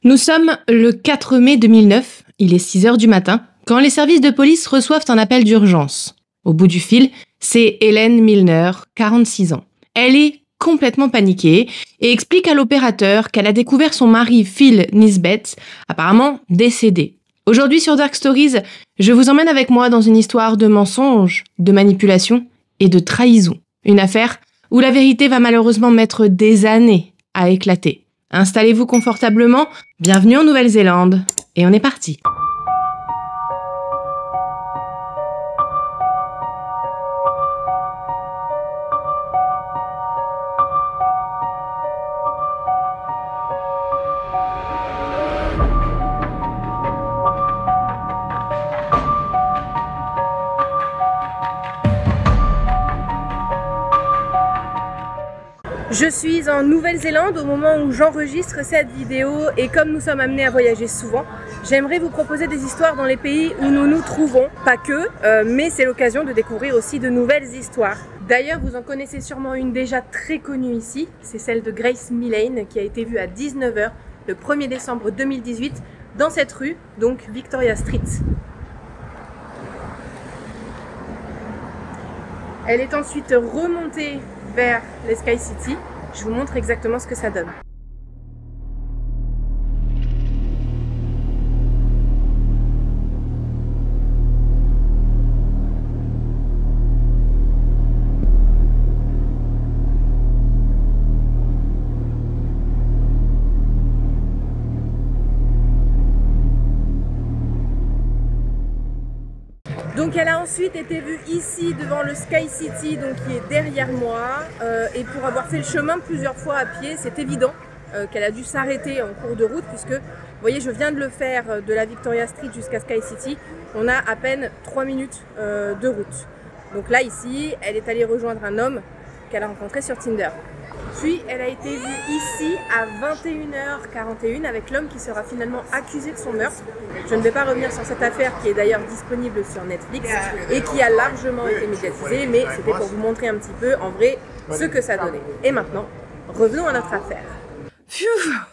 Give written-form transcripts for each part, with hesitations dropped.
Nous sommes le 4 mai 2009, il est 6 heures du matin, quand les services de police reçoivent un appel d'urgence. Au bout du fil, c'est Helen Milner, 46 ans. Elle est complètement paniquée et explique à l'opérateur qu'elle a découvert son mari Phil Nisbett, apparemment décédé. Aujourd'hui sur Dark Stories, je vous emmène avec moi dans une histoire de mensonges, de manipulation et de trahison. Une affaire où la vérité va malheureusement mettre des années à éclater. Installez-vous confortablement, bienvenue en Nouvelle-Zélande, et on est parti. Je suis en Nouvelle-Zélande au moment où j'enregistre cette vidéo et comme nous sommes amenés à voyager souvent, j'aimerais vous proposer des histoires dans les pays où nous nous trouvons. Pas que, mais c'est l'occasion de découvrir aussi de nouvelles histoires. D'ailleurs, vous en connaissez sûrement une déjà très connue ici, c'est celle de Grace Millane qui a été vue à 19 h le 1er décembre 2018 dans cette rue, donc Victoria Street. Elle est ensuite remontée vers les Sky City. Je vous montre exactement ce que ça donne. Donc elle a ensuite été vue ici devant le Sky City, donc qui est derrière moi, et pour avoir fait le chemin plusieurs fois à pied, c'est évident qu'elle a dû s'arrêter en cours de route puisque, vous voyez, je viens de le faire de la Victoria Street jusqu'à Sky City, on a à peine 3 minutes de route. Donc là ici, elle est allée rejoindre un homme qu'elle a rencontré sur Tinder. Puis elle a été vue ici à 21 h 41 avec l'homme qui sera finalement accusé de son meurtre. Je ne vais pas revenir sur cette affaire qui est d'ailleurs disponible sur Netflix et qui a largement été médiatisée, mais c'était pour vous montrer un petit peu en vrai ce que ça donnait. Et maintenant, revenons à notre affaire. Pfiou,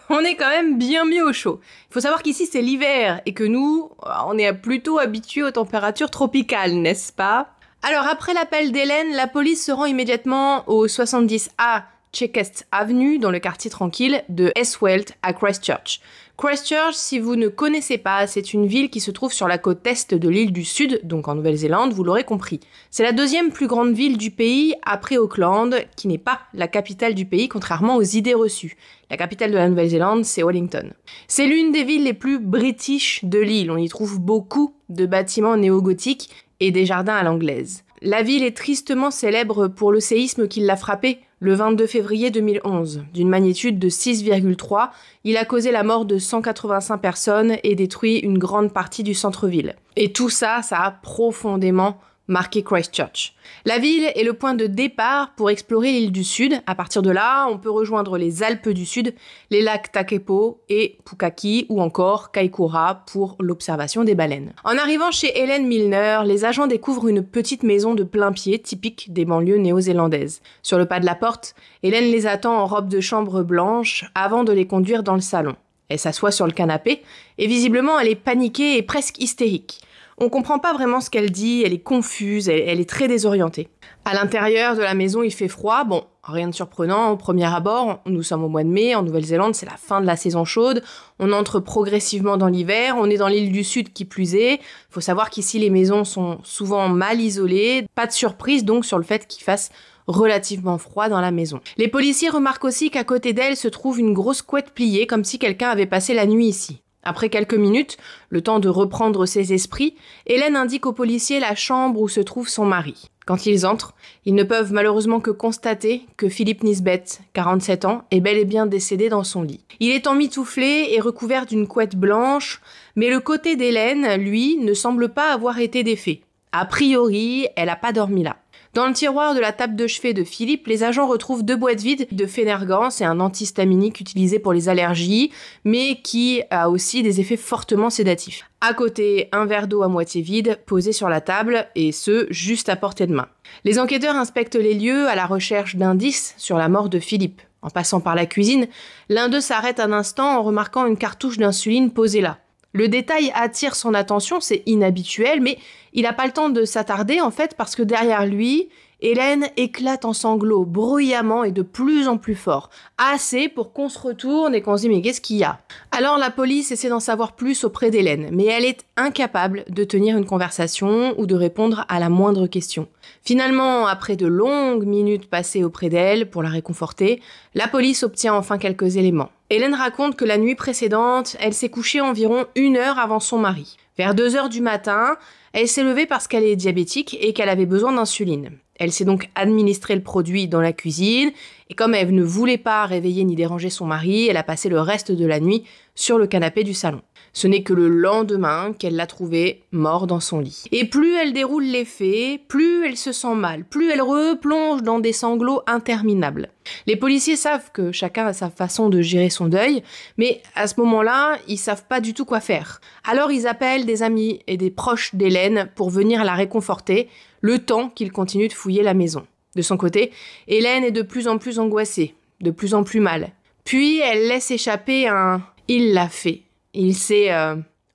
on est quand même bien mis au chaud. Il faut savoir qu'ici c'est l'hiver et que nous, on est plutôt habitués aux températures tropicales, n'est-ce pas? Alors après l'appel d'Hélène, la police se rend immédiatement au 70A Chequest Avenue, dans le quartier tranquille de Eswelt à Christchurch. Christchurch, si vous ne connaissez pas, c'est une ville qui se trouve sur la côte est de l'île du Sud, donc en Nouvelle-Zélande, vous l'aurez compris. C'est la deuxième plus grande ville du pays après Auckland, qui n'est pas la capitale du pays, contrairement aux idées reçues. La capitale de la Nouvelle-Zélande, c'est Wellington. C'est l'une des villes les plus british de l'île, on y trouve beaucoup de bâtiments néo-gothiques et des jardins à l'anglaise. La ville est tristement célèbre pour le séisme qui l'a frappée le 22 février 2011. D'une magnitude de 6,3, il a causé la mort de 185 personnes et détruit une grande partie du centre-ville. Et tout ça, ça a profondément marqué Christchurch. La ville est le point de départ pour explorer l'île du Sud. À partir de là, on peut rejoindre les Alpes du Sud, les lacs Takepo et Pukaki ou encore Kaikoura pour l'observation des baleines. En arrivant chez Helen Milner, les agents découvrent une petite maison de plain pied typique des banlieues néo-zélandaises. Sur le pas de la porte, Helen les attend en robe de chambre blanche avant de les conduire dans le salon. Elle s'assoit sur le canapé et visiblement elle est paniquée et presque hystérique. On comprend pas vraiment ce qu'elle dit, elle est confuse, elle est très désorientée. À l'intérieur de la maison, il fait froid. Bon, rien de surprenant, au premier abord, nous sommes au mois de mai, en Nouvelle-Zélande, c'est la fin de la saison chaude. On entre progressivement dans l'hiver, on est dans l'île du Sud qui plus est. Faut savoir qu'ici, les maisons sont souvent mal isolées. Pas de surprise donc sur le fait qu'il fasse relativement froid dans la maison. Les policiers remarquent aussi qu'à côté d'elle se trouve une grosse couette pliée, comme si quelqu'un avait passé la nuit ici. Après quelques minutes, le temps de reprendre ses esprits, Hélène indique aux policiers la chambre où se trouve son mari. Quand ils entrent, ils ne peuvent malheureusement que constater que Philip Nisbett, 47 ans, est bel et bien décédé dans son lit. Il est emmitouflé et recouvert d'une couette blanche, mais le côté d'Hélène, lui, ne semble pas avoir été défait. A priori, elle n'a pas dormi là. Dans le tiroir de la table de chevet de Philippe, les agents retrouvent 2 boîtes vides de Phénergan, c'est un antihistaminique utilisé pour les allergies, mais qui a aussi des effets fortement sédatifs. À côté, un verre d'eau à moitié vide posé sur la table, et ce, juste à portée de main. Les enquêteurs inspectent les lieux à la recherche d'indices sur la mort de Philippe. En passant par la cuisine, l'un d'eux s'arrête un instant en remarquant une cartouche d'insuline posée là. Le détail attire son attention, c'est inhabituel, mais il n'a pas le temps de s'attarder en fait parce que derrière lui, Hélène éclate en sanglots bruyamment et de plus en plus fort. Assez pour qu'on se retourne et qu'on se dit mais qu'est-ce qu'il y a ? Alors la police essaie d'en savoir plus auprès d'Hélène, mais elle est incapable de tenir une conversation ou de répondre à la moindre question. Finalement, après de longues minutes passées auprès d'elle pour la réconforter, la police obtient enfin quelques éléments. Hélène raconte que la nuit précédente, elle s'est couchée environ 1 heure avant son mari. Vers 2 heures du matin, elle s'est levée parce qu'elle est diabétique et qu'elle avait besoin d'insuline. Elle s'est donc administré le produit dans la cuisine et comme elle ne voulait pas réveiller ni déranger son mari, elle a passé le reste de la nuit sur le canapé du salon. Ce n'est que le lendemain qu'elle l'a trouvé mort dans son lit. Et plus elle déroule les faits, plus elle se sent mal, plus elle replonge dans des sanglots interminables. Les policiers savent que chacun a sa façon de gérer son deuil, mais à ce moment-là, ils savent pas du tout quoi faire. Alors ils appellent des amis et des proches d'Hélène pour venir la réconforter, le temps qu'ils continuent de fouiller la maison. De son côté, Hélène est de plus en plus angoissée, de plus en plus mal. Puis elle laisse échapper un « il l'a fait ». Il s'est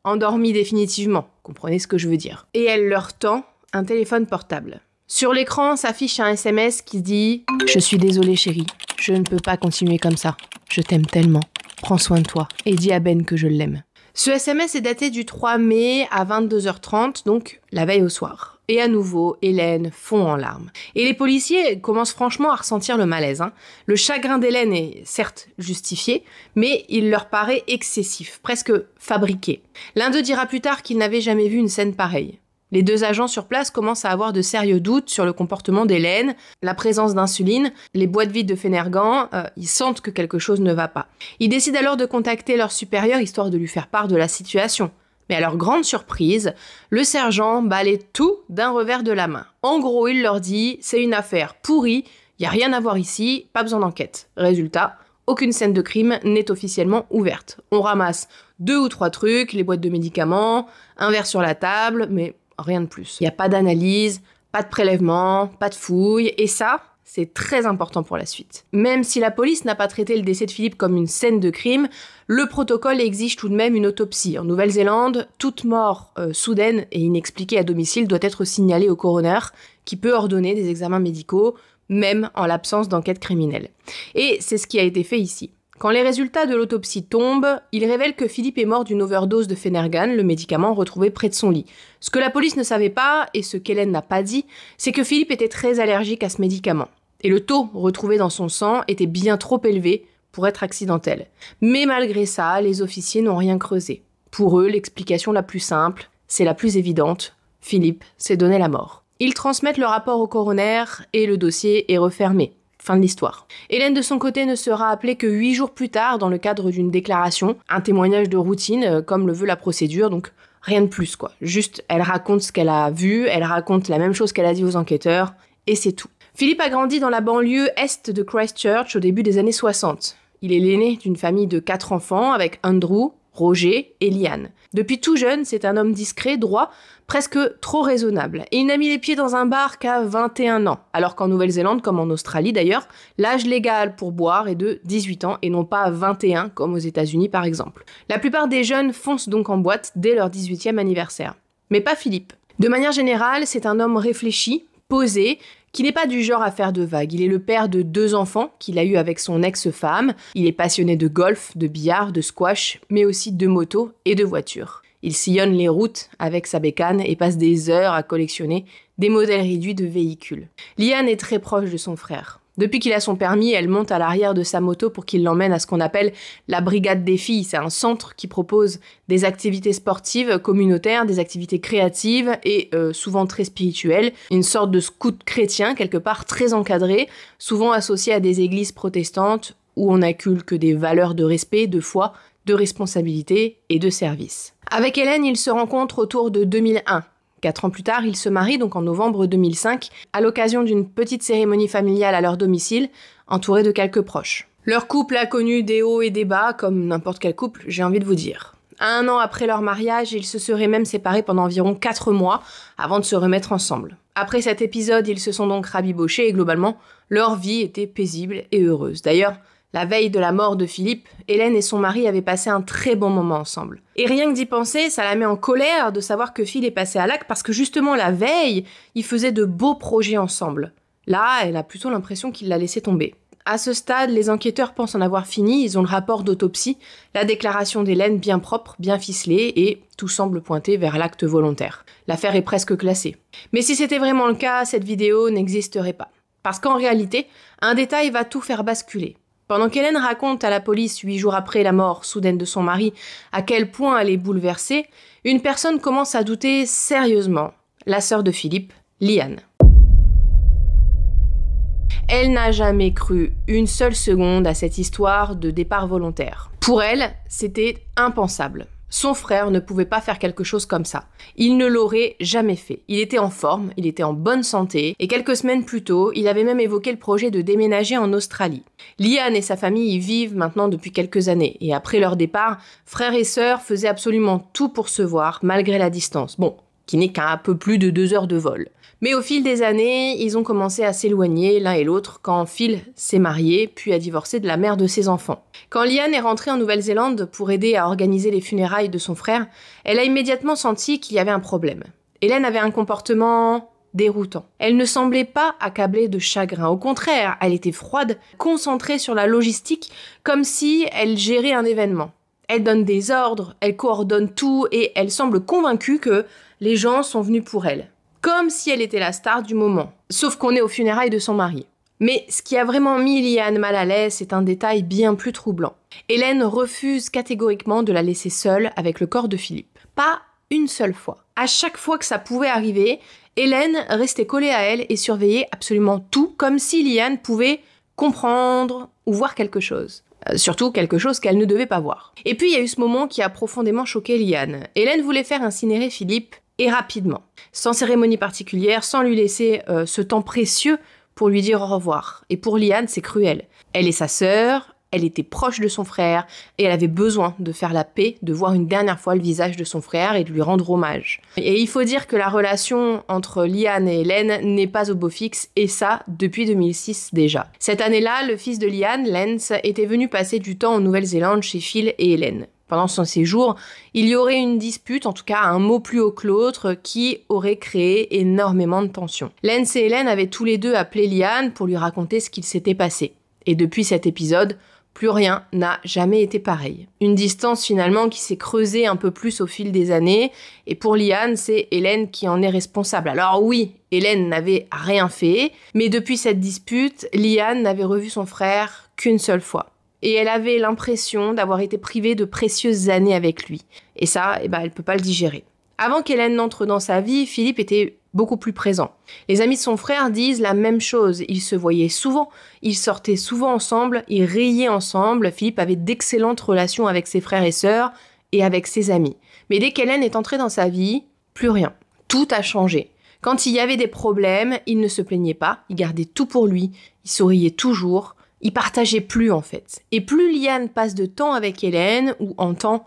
endormi définitivement, comprenez ce que je veux dire. Et elle leur tend un téléphone portable. Sur l'écran s'affiche un SMS qui dit « Je suis désolée chérie, je ne peux pas continuer comme ça. Je t'aime tellement. Prends soin de toi et dis à Ben que je l'aime. » Ce SMS est daté du 3 mai à 22h30, donc la veille au soir. Et à nouveau, Hélène fond en larmes. Et les policiers commencent franchement à ressentir le malaise. Le chagrin d'Hélène est certes justifié, mais il leur paraît excessif, presque fabriqué. L'un d'eux dira plus tard qu'il n'avait jamais vu une scène pareille. Les 2 agents sur place commencent à avoir de sérieux doutes sur le comportement d'Hélène, la présence d'insuline, les boîtes vides de Phénergan, ils sentent que quelque chose ne va pas. Ils décident alors de contacter leur supérieur histoire de lui faire part de la situation. Mais à leur grande surprise, le sergent balaie tout d'un revers de la main. En gros, il leur dit « c'est une affaire pourrie, il n'y a rien à voir ici, pas besoin d'enquête ». Résultat, aucune scène de crime n'est officiellement ouverte. On ramasse 2 ou 3 trucs, les boîtes de médicaments, un verre sur la table, mais rien de plus. Il n'y a pas d'analyse, pas de prélèvement, pas de fouille, et ça, c'est très important pour la suite. Même si la police n'a pas traité le décès de Philippe comme une scène de crime, le protocole exige tout de même une autopsie. En Nouvelle-Zélande, toute mort soudaine et inexpliquée à domicile doit être signalée au coroner, qui peut ordonner des examens médicaux, même en l'absence d'enquête criminelle. Et c'est ce qui a été fait ici. Quand les résultats de l'autopsie tombent, ils révèlent que Philippe est mort d'une overdose de Phénergan, le médicament retrouvé près de son lit. Ce que la police ne savait pas, et ce qu'Hélène n'a pas dit, c'est que Philippe était très allergique à ce médicament. Et le taux retrouvé dans son sang était bien trop élevé pour être accidentel. Mais malgré ça, les officiers n'ont rien creusé. Pour eux, l'explication la plus simple, c'est la plus évidente. Philippe s'est donné la mort. Ils transmettent le rapport au coroner et le dossier est refermé. Fin de l'histoire. Hélène, de son côté, ne sera appelée que 8 jours plus tard dans le cadre d'une déclaration, un témoignage de routine, comme le veut la procédure, donc rien de plus, quoi. Juste, elle raconte ce qu'elle a vu, elle raconte la même chose qu'elle a dit aux enquêteurs, et c'est tout. Philippe a grandi dans la banlieue est de Christchurch au début des années 60. Il est l'aîné d'une famille de 4 enfants avec Andrew, Roger et Liane. Depuis tout jeune, c'est un homme discret, droit, presque trop raisonnable. Et il n'a mis les pieds dans un bar qu'à 21 ans, alors qu'en Nouvelle-Zélande, comme en Australie d'ailleurs, l'âge légal pour boire est de 18 ans et non pas 21 comme aux États-Unis par exemple. La plupart des jeunes foncent donc en boîte dès leur 18e anniversaire. Mais pas Philippe. De manière générale, c'est un homme réfléchi, posé, qui n'est pas du genre à faire de vagues. Il est le père de 2 enfants qu'il a eu avec son ex-femme. Il est passionné de golf, de billard, de squash, mais aussi de moto et de voitures. Il sillonne les routes avec sa bécane et passe des heures à collectionner des modèles réduits de véhicules. Liane est très proche de son frère. Depuis qu'il a son permis, elle monte à l'arrière de sa moto pour qu'il l'emmène à ce qu'on appelle la brigade des filles. C'est un centre qui propose des activités sportives communautaires, des activités créatives et souvent très spirituelles. Une sorte de scout chrétien, quelque part très encadré, souvent associé à des églises protestantes où on inculque des valeurs de respect, de foi, de responsabilité et de service. Avec Hélène, ils se rencontrent autour de 2001. 4 ans plus tard, ils se marient, donc en novembre 2005, à l'occasion d'une petite cérémonie familiale à leur domicile, entourés de quelques proches. Leur couple a connu des hauts et des bas, comme n'importe quel couple, j'ai envie de vous dire. 1 an après leur mariage, ils se seraient même séparés pendant environ 4 mois, avant de se remettre ensemble. Après cet épisode, ils se sont donc rabibochés et globalement, leur vie était paisible et heureuse. D'ailleurs, La veille de la mort de Philippe, Hélène et son mari avaient passé un très bon moment ensemble. Et rien que d'y penser, ça la met en colère de savoir que Phil est passé à l'acte parce que justement la veille, ils faisaient de beaux projets ensemble. Là, elle a plutôt l'impression qu'il l'a laissé tomber. À ce stade, les enquêteurs pensent en avoir fini, ils ont le rapport d'autopsie, la déclaration d'Hélène bien propre, bien ficelée, et tout semble pointer vers l'acte volontaire. L'affaire est presque classée. Mais si c'était vraiment le cas, cette vidéo n'existerait pas. Parce qu'en réalité, un détail va tout faire basculer. Pendant qu'Hélène raconte à la police 8 jours après la mort soudaine de son mari à quel point elle est bouleversée, une personne commence à douter sérieusement. La sœur de Philippe, Liane. Elle n'a jamais cru une seule seconde à cette histoire de départ volontaire. Pour elle, c'était impensable. Son frère ne pouvait pas faire quelque chose comme ça. Il ne l'aurait jamais fait. Il était en forme, il était en bonne santé, et quelques semaines plus tôt, il avait même évoqué le projet de déménager en Australie. Liane et sa famille y vivent maintenant depuis quelques années, et après leur départ, frères et sœurs faisaient absolument tout pour se voir, malgré la distance. Bon, qui n'est qu'à un peu plus de 2 heures de vol. Mais au fil des années, ils ont commencé à s'éloigner l'un et l'autre quand Phil s'est marié, puis a divorcé de la mère de ses enfants. Quand Liane est rentrée en Nouvelle-Zélande pour aider à organiser les funérailles de son frère, elle a immédiatement senti qu'il y avait un problème. Hélène avait un comportement déroutant. Elle ne semblait pas accablée de chagrin. Au contraire, elle était froide, concentrée sur la logistique, comme si elle gérait un événement. Elle donne des ordres, elle coordonne tout et elle semble convaincue que les gens sont venus pour elle. Comme si elle était la star du moment. Sauf qu'on est aux funérailles de son mari. Mais ce qui a vraiment mis Liane mal à l'aise, c'est un détail bien plus troublant. Hélène refuse catégoriquement de la laisser seule avec le corps de Philippe. Pas une seule fois. À chaque fois que ça pouvait arriver, Hélène restait collée à elle et surveillait absolument tout, comme si Liane pouvait comprendre ou voir quelque chose. Surtout quelque chose qu'elle ne devait pas voir. Et puis il y a eu ce moment qui a profondément choqué Liane. Hélène voulait faire incinérer Philippe, et rapidement, sans cérémonie particulière, sans lui laisser ce temps précieux pour lui dire au revoir. Et pour Liane, c'est cruel. Elle est sa sœur, elle était proche de son frère, et elle avait besoin de faire la paix, de voir une dernière fois le visage de son frère et de lui rendre hommage. Et il faut dire que la relation entre Liane et Hélène n'est pas au beau fixe, et ça, depuis 2006 déjà. Cette année-là, le fils de Liane, Lance, était venu passer du temps en Nouvelle-Zélande chez Phil et Hélène. Pendant son séjour, il y aurait une dispute, en tout cas un mot plus haut que l'autre, qui aurait créé énormément de tensions. Lance et Hélène avaient tous les deux appelé Liane pour lui raconter ce qu'il s'était passé. Et depuis cet épisode, plus rien n'a jamais été pareil. Une distance finalement qui s'est creusée un peu plus au fil des années, et pour Liane, c'est Hélène qui en est responsable. Alors oui, Hélène n'avait rien fait, mais depuis cette dispute, Liane n'avait revu son frère qu'une seule fois. Et elle avait l'impression d'avoir été privée de précieuses années avec lui. Et ça, elle peut pas le digérer. Avant qu'Hélène n'entre dans sa vie, Philippe était beaucoup plus présent. Les amis de son frère disent la même chose. Ils se voyaient souvent, ils sortaient souvent ensemble, ils riaient ensemble. Philippe avait d'excellentes relations avec ses frères et sœurs et avec ses amis. Mais dès qu'Hélène est entrée dans sa vie, plus rien. Tout a changé. Quand il y avait des problèmes, il ne se plaignait pas, il gardait tout pour lui, il souriait toujours. Il partageait plus en fait. Et plus Liane passe de temps avec Hélène ou entend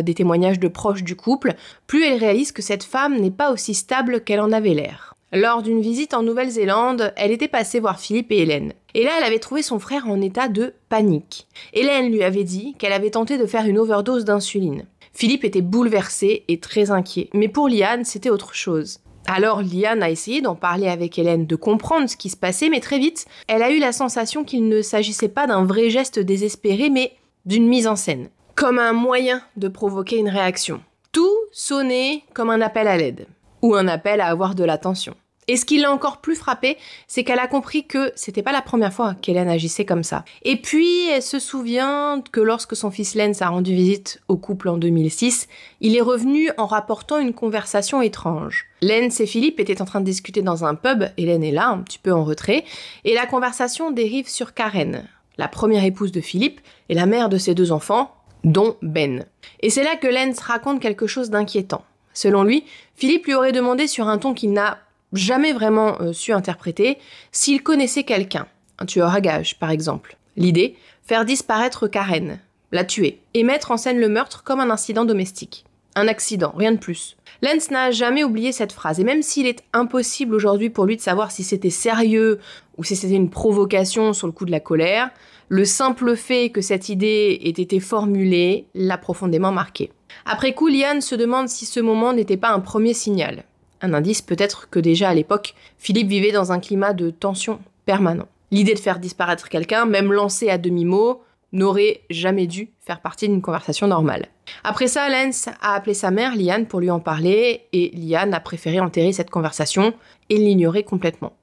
des témoignages de proches du couple, plus elle réalise que cette femme n'est pas aussi stable qu'elle en avait l'air. Lors d'une visite en Nouvelle-Zélande, elle était passée voir Philippe et Hélène. Et là, elle avait trouvé son frère en état de panique. Hélène lui avait dit qu'elle avait tenté de faire une overdose d'insuline. Philippe était bouleversé et très inquiet. Mais pour Liane, c'était autre chose. Alors Liane a essayé d'en parler avec Hélène, de comprendre ce qui se passait, mais très vite, elle a eu la sensation qu'il ne s'agissait pas d'un vrai geste désespéré, mais d'une mise en scène. Comme un moyen de provoquer une réaction. Tout sonnait comme un appel à l'aide. Ou un appel à avoir de l'attention. Et ce qui l'a encore plus frappée, c'est qu'elle a compris que c'était pas la première fois qu'Hélène agissait comme ça. Et puis, elle se souvient que lorsque son fils Lance a rendu visite au couple en 2006, il est revenu en rapportant une conversation étrange. Lance et Philippe étaient en train de discuter dans un pub, Hélène est là, un petit peu en retrait, et la conversation dérive sur Karen, la première épouse de Philippe et la mère de ses 2 enfants, dont Ben. Et c'est là que Lance raconte quelque chose d'inquiétant. Selon lui, Philippe lui aurait demandé sur un ton qu'il n'a jamais vraiment su interpréter, s'il connaissait quelqu'un, un tueur à gages par exemple. L'idée, faire disparaître Karen, la tuer, et mettre en scène le meurtre comme un incident domestique. Un accident, rien de plus. Lance n'a jamais oublié cette phrase, et même s'il est impossible aujourd'hui pour lui de savoir si c'était sérieux ou si c'était une provocation sur le coup de la colère, le simple fait que cette idée ait été formulée l'a profondément marqué. Après coup, Liane se demande si ce moment n'était pas un premier signal. Un indice peut-être que déjà à l'époque, Philippe vivait dans un climat de tension permanent. L'idée de faire disparaître quelqu'un, même lancée à demi-mot, n'aurait jamais dû faire partie d'une conversation normale. Après ça, Lance a appelé sa mère, Liane, pour lui en parler, et Liane a préféré enterrer cette conversation et l'ignorer complètement.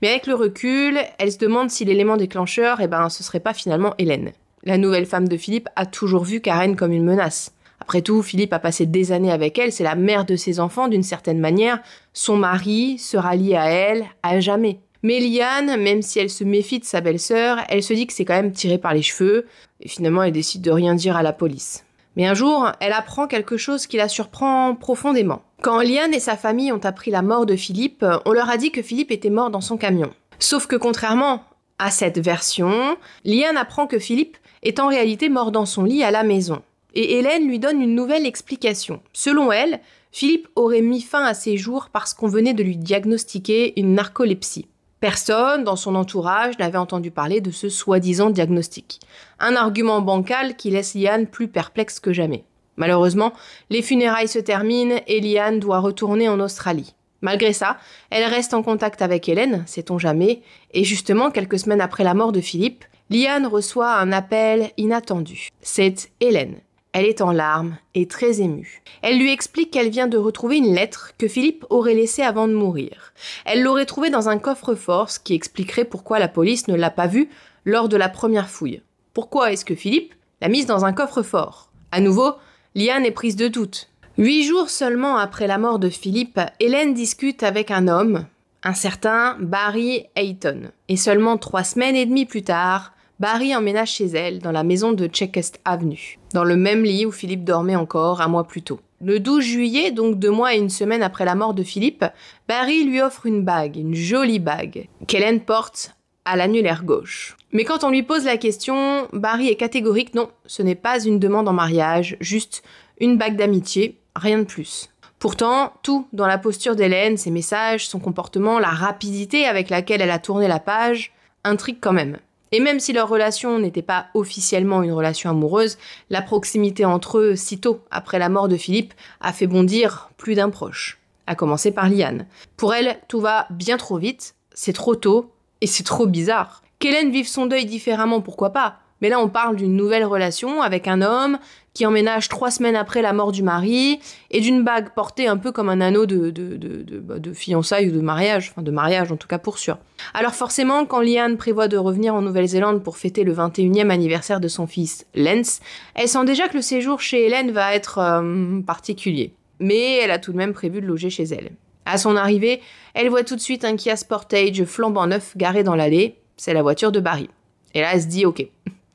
Mais avec le recul, elle se demande si l'élément déclencheur, ce serait pas finalement Hélène. La nouvelle femme de Philippe a toujours vu Karen comme une menace. Après tout, Philippe a passé des années avec elle, c'est la mère de ses enfants d'une certaine manière, son mari sera lié à elle à jamais. Mais Liane, même si elle se méfie de sa belle-sœur, elle se dit que c'est quand même tiré par les cheveux, et finalement elle décide de rien dire à la police. Mais un jour, elle apprend quelque chose qui la surprend profondément. Quand Liane et sa famille ont appris la mort de Philippe, on leur a dit que Philippe était mort dans son camion. Sauf que contrairement à cette version, Liane apprend que Philippe est en réalité mort dans son lit à la maison. Et Hélène lui donne une nouvelle explication. Selon elle, Philippe aurait mis fin à ses jours parce qu'on venait de lui diagnostiquer une narcolepsie. Personne dans son entourage n'avait entendu parler de ce soi-disant diagnostic. Un argument bancal qui laisse Liane plus perplexe que jamais. Malheureusement, les funérailles se terminent et Liane doit retourner en Australie. Malgré ça, elle reste en contact avec Hélène, sait-on jamais, et justement, quelques semaines après la mort de Philippe, Liane reçoit un appel inattendu. C'est Hélène. Elle est en larmes et très émue. Elle lui explique qu'elle vient de retrouver une lettre que Philippe aurait laissée avant de mourir. Elle l'aurait trouvée dans un coffre-fort, ce qui expliquerait pourquoi la police ne l'a pas vue lors de la première fouille. Pourquoi est-ce que Philippe l'a mise dans un coffre-fort ? À nouveau, Liane est prise de doute. 8 jours seulement après la mort de Philippe, Hélène discute avec un homme, un certain Barry Hayton. Et seulement 3 semaines et demie plus tard, Barry emménage chez elle, dans la maison de Chequest Avenue, dans le même lit où Philippe dormait encore un mois plus tôt. Le 12 juillet, donc 2 mois et 1 semaine après la mort de Philippe, Barry lui offre une bague, une jolie bague, qu'Hélène porte à l'annulaire gauche. Mais quand on lui pose la question, Barry est catégorique, non, ce n'est pas une demande en mariage, juste une bague d'amitié, rien de plus. Pourtant, tout dans la posture d'Hélène, ses messages, son comportement, la rapidité avec laquelle elle a tourné la page, intrigue quand même. Et même si leur relation n'était pas officiellement une relation amoureuse, la proximité entre eux, sitôt après la mort de Philippe, a fait bondir plus d'un proche. À commencer par Liane. Pour elle, tout va bien trop vite, c'est trop tôt, et c'est trop bizarre. Qu'Hélène vive son deuil différemment, pourquoi pas ? Mais là, on parle d'une nouvelle relation avec un homme qui emménage 3 semaines après la mort du mari et d'une bague portée un peu comme un anneau de fiançailles ou de mariage, enfin de mariage en tout cas pour sûr. Alors forcément, quand Liane prévoit de revenir en Nouvelle-Zélande pour fêter le 21e anniversaire de son fils Lance, elle sent déjà que le séjour chez Hélène va être particulier. Mais elle a tout de même prévu de loger chez elle. À son arrivée, elle voit tout de suite un Kia Sportage flambant neuf garé dans l'allée. C'est la voiture de Barry. Et là, elle se dit « Ok,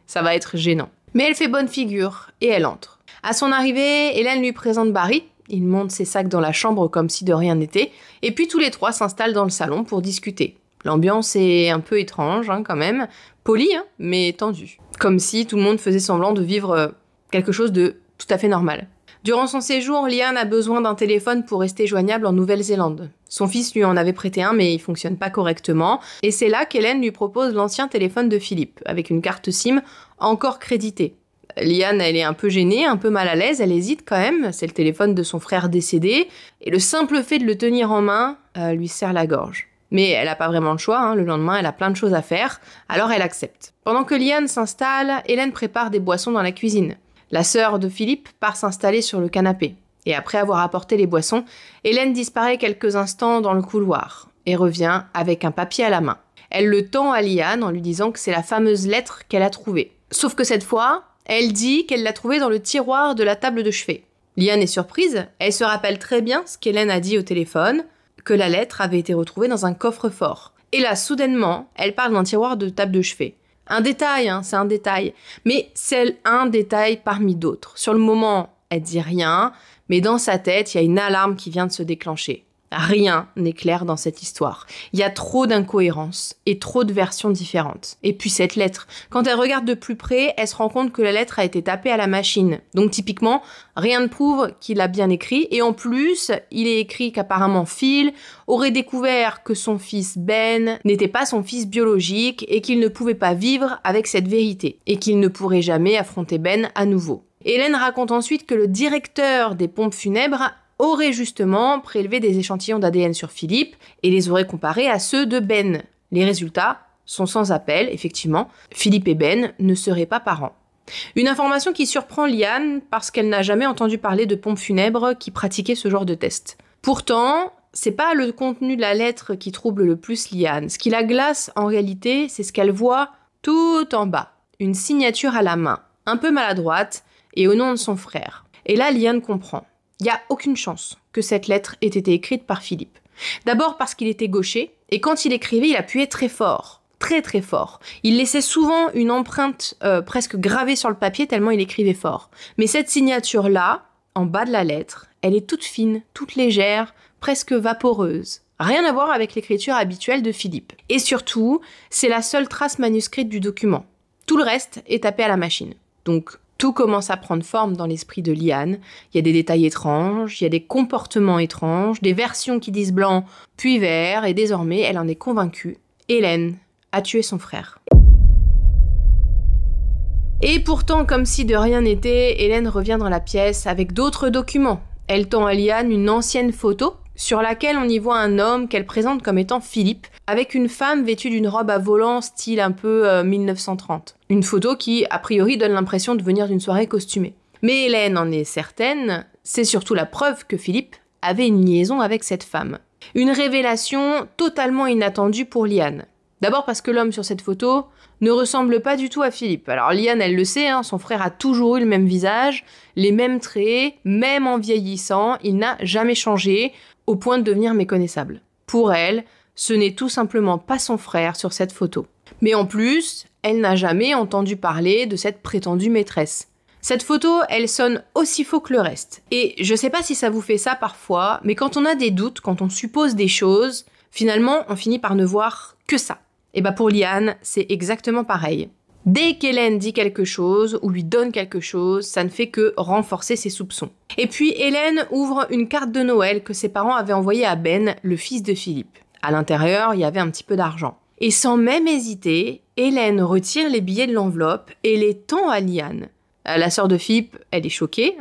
ça va être gênant ». Mais elle fait bonne figure et elle entre. À son arrivée, Hélène lui présente Barry. Il monte ses sacs dans la chambre comme si de rien n'était. Et puis tous les 3 s'installent dans le salon pour discuter. L'ambiance est un peu étrange quand même. Polie, mais tendue. Comme si tout le monde faisait semblant de vivre quelque chose de tout à fait normal. Durant son séjour, Liane a besoin d'un téléphone pour rester joignable en Nouvelle-Zélande. Son fils lui en avait prêté un, mais il fonctionne pas correctement. Et c'est là qu'Hélène lui propose l'ancien téléphone de Philippe, avec une carte SIM encore créditée. Liane, elle est un peu gênée, un peu mal à l'aise, elle hésite quand même. C'est le téléphone de son frère décédé. Et le simple fait de le tenir en main lui serre la gorge. Mais elle n'a pas vraiment le choix, le lendemain elle a plein de choses à faire, alors elle accepte. Pendant que Liane s'installe, Hélène prépare des boissons dans la cuisine. La sœur de Philippe part s'installer sur le canapé. Et après avoir apporté les boissons, Hélène disparaît quelques instants dans le couloir et revient avec un papier à la main. Elle le tend à Liane en lui disant que c'est la fameuse lettre qu'elle a trouvée. Sauf que cette fois, elle dit qu'elle l'a trouvée dans le tiroir de la table de chevet. Liane est surprise, elle se rappelle très bien ce qu'Hélène a dit au téléphone, que la lettre avait été retrouvée dans un coffre-fort. Et là, soudainement, elle parle d'un tiroir de table de chevet. Un détail, c'est un détail, mais c'est un détail parmi d'autres. Sur le moment, elle dit rien, mais dans sa tête, il y a une alarme qui vient de se déclencher. Rien n'est clair dans cette histoire. Il y a trop d'incohérences et trop de versions différentes. Et puis cette lettre, quand elle regarde de plus près, elle se rend compte que la lettre a été tapée à la machine. Donc typiquement, rien ne prouve qu'il a bien écrit. Et en plus, il est écrit qu'apparemment Phil aurait découvert que son fils Ben n'était pas son fils biologique et qu'il ne pouvait pas vivre avec cette vérité. Et qu'il ne pourrait jamais affronter Ben à nouveau. Hélène raconte ensuite que le directeur des pompes funèbres aurait justement prélevé des échantillons d'ADN sur Philippe et les aurait comparés à ceux de Ben. Les résultats sont sans appel, effectivement. Philippe et Ben ne seraient pas parents. Une information qui surprend Liane parce qu'elle n'a jamais entendu parler de pompes funèbres qui pratiquaient ce genre de test. Pourtant, c'est pas le contenu de la lettre qui trouble le plus Liane. Ce qui la glace en réalité, c'est ce qu'elle voit tout en bas. Une signature à la main, un peu maladroite et au nom de son frère. Et là, Liane comprend. Il n'y a aucune chance que cette lettre ait été écrite par Philippe. D'abord parce qu'il était gaucher, et quand il écrivait, il appuyait très fort. Très très fort. Il laissait souvent une empreinte presque gravée sur le papier tellement il écrivait fort. Mais cette signature-là, en bas de la lettre, elle est toute fine, toute légère, presque vaporeuse. Rien à voir avec l'écriture habituelle de Philippe. Et surtout, c'est la seule trace manuscrite du document. Tout le reste est tapé à la machine. Donc, tout commence à prendre forme dans l'esprit de Liane. Il y a des détails étranges, il y a des comportements étranges, des versions qui disent blanc puis vert, et désormais, elle en est convaincue. Hélène a tué son frère. Et pourtant, comme si de rien n'était, Hélène revient dans la pièce avec d'autres documents. Elle tend à Liane une ancienne photo sur laquelle on y voit un homme qu'elle présente comme étant Philippe, avec une femme vêtue d'une robe à volants style un peu 1930. Une photo qui, a priori, donne l'impression de venir d'une soirée costumée. Mais Hélène en est certaine, c'est surtout la preuve que Philippe avait une liaison avec cette femme. Une révélation totalement inattendue pour Liane. D'abord parce que l'homme sur cette photo ne ressemble pas du tout à Philippe. Alors Liane, elle le sait, son frère a toujours eu le même visage, les mêmes traits, même en vieillissant, il n'a jamais changé, au point de devenir méconnaissable. Pour elle, ce n'est tout simplement pas son frère sur cette photo. Mais en plus, elle n'a jamais entendu parler de cette prétendue maîtresse. Cette photo, elle sonne aussi faux que le reste. Et je sais pas si ça vous fait ça parfois, mais quand on a des doutes, quand on suppose des choses, finalement, on finit par ne voir que ça. Et pour Liane, c'est exactement pareil. Dès qu'Hélène dit quelque chose ou lui donne quelque chose, ça ne fait que renforcer ses soupçons. Et puis Hélène ouvre une carte de Noël que ses parents avaient envoyée à Ben, le fils de Philippe. À l'intérieur, il y avait un petit peu d'argent. Et sans même hésiter, Hélène retire les billets de l'enveloppe et les tend à Liane. La sœur de Philippe, elle est choquée,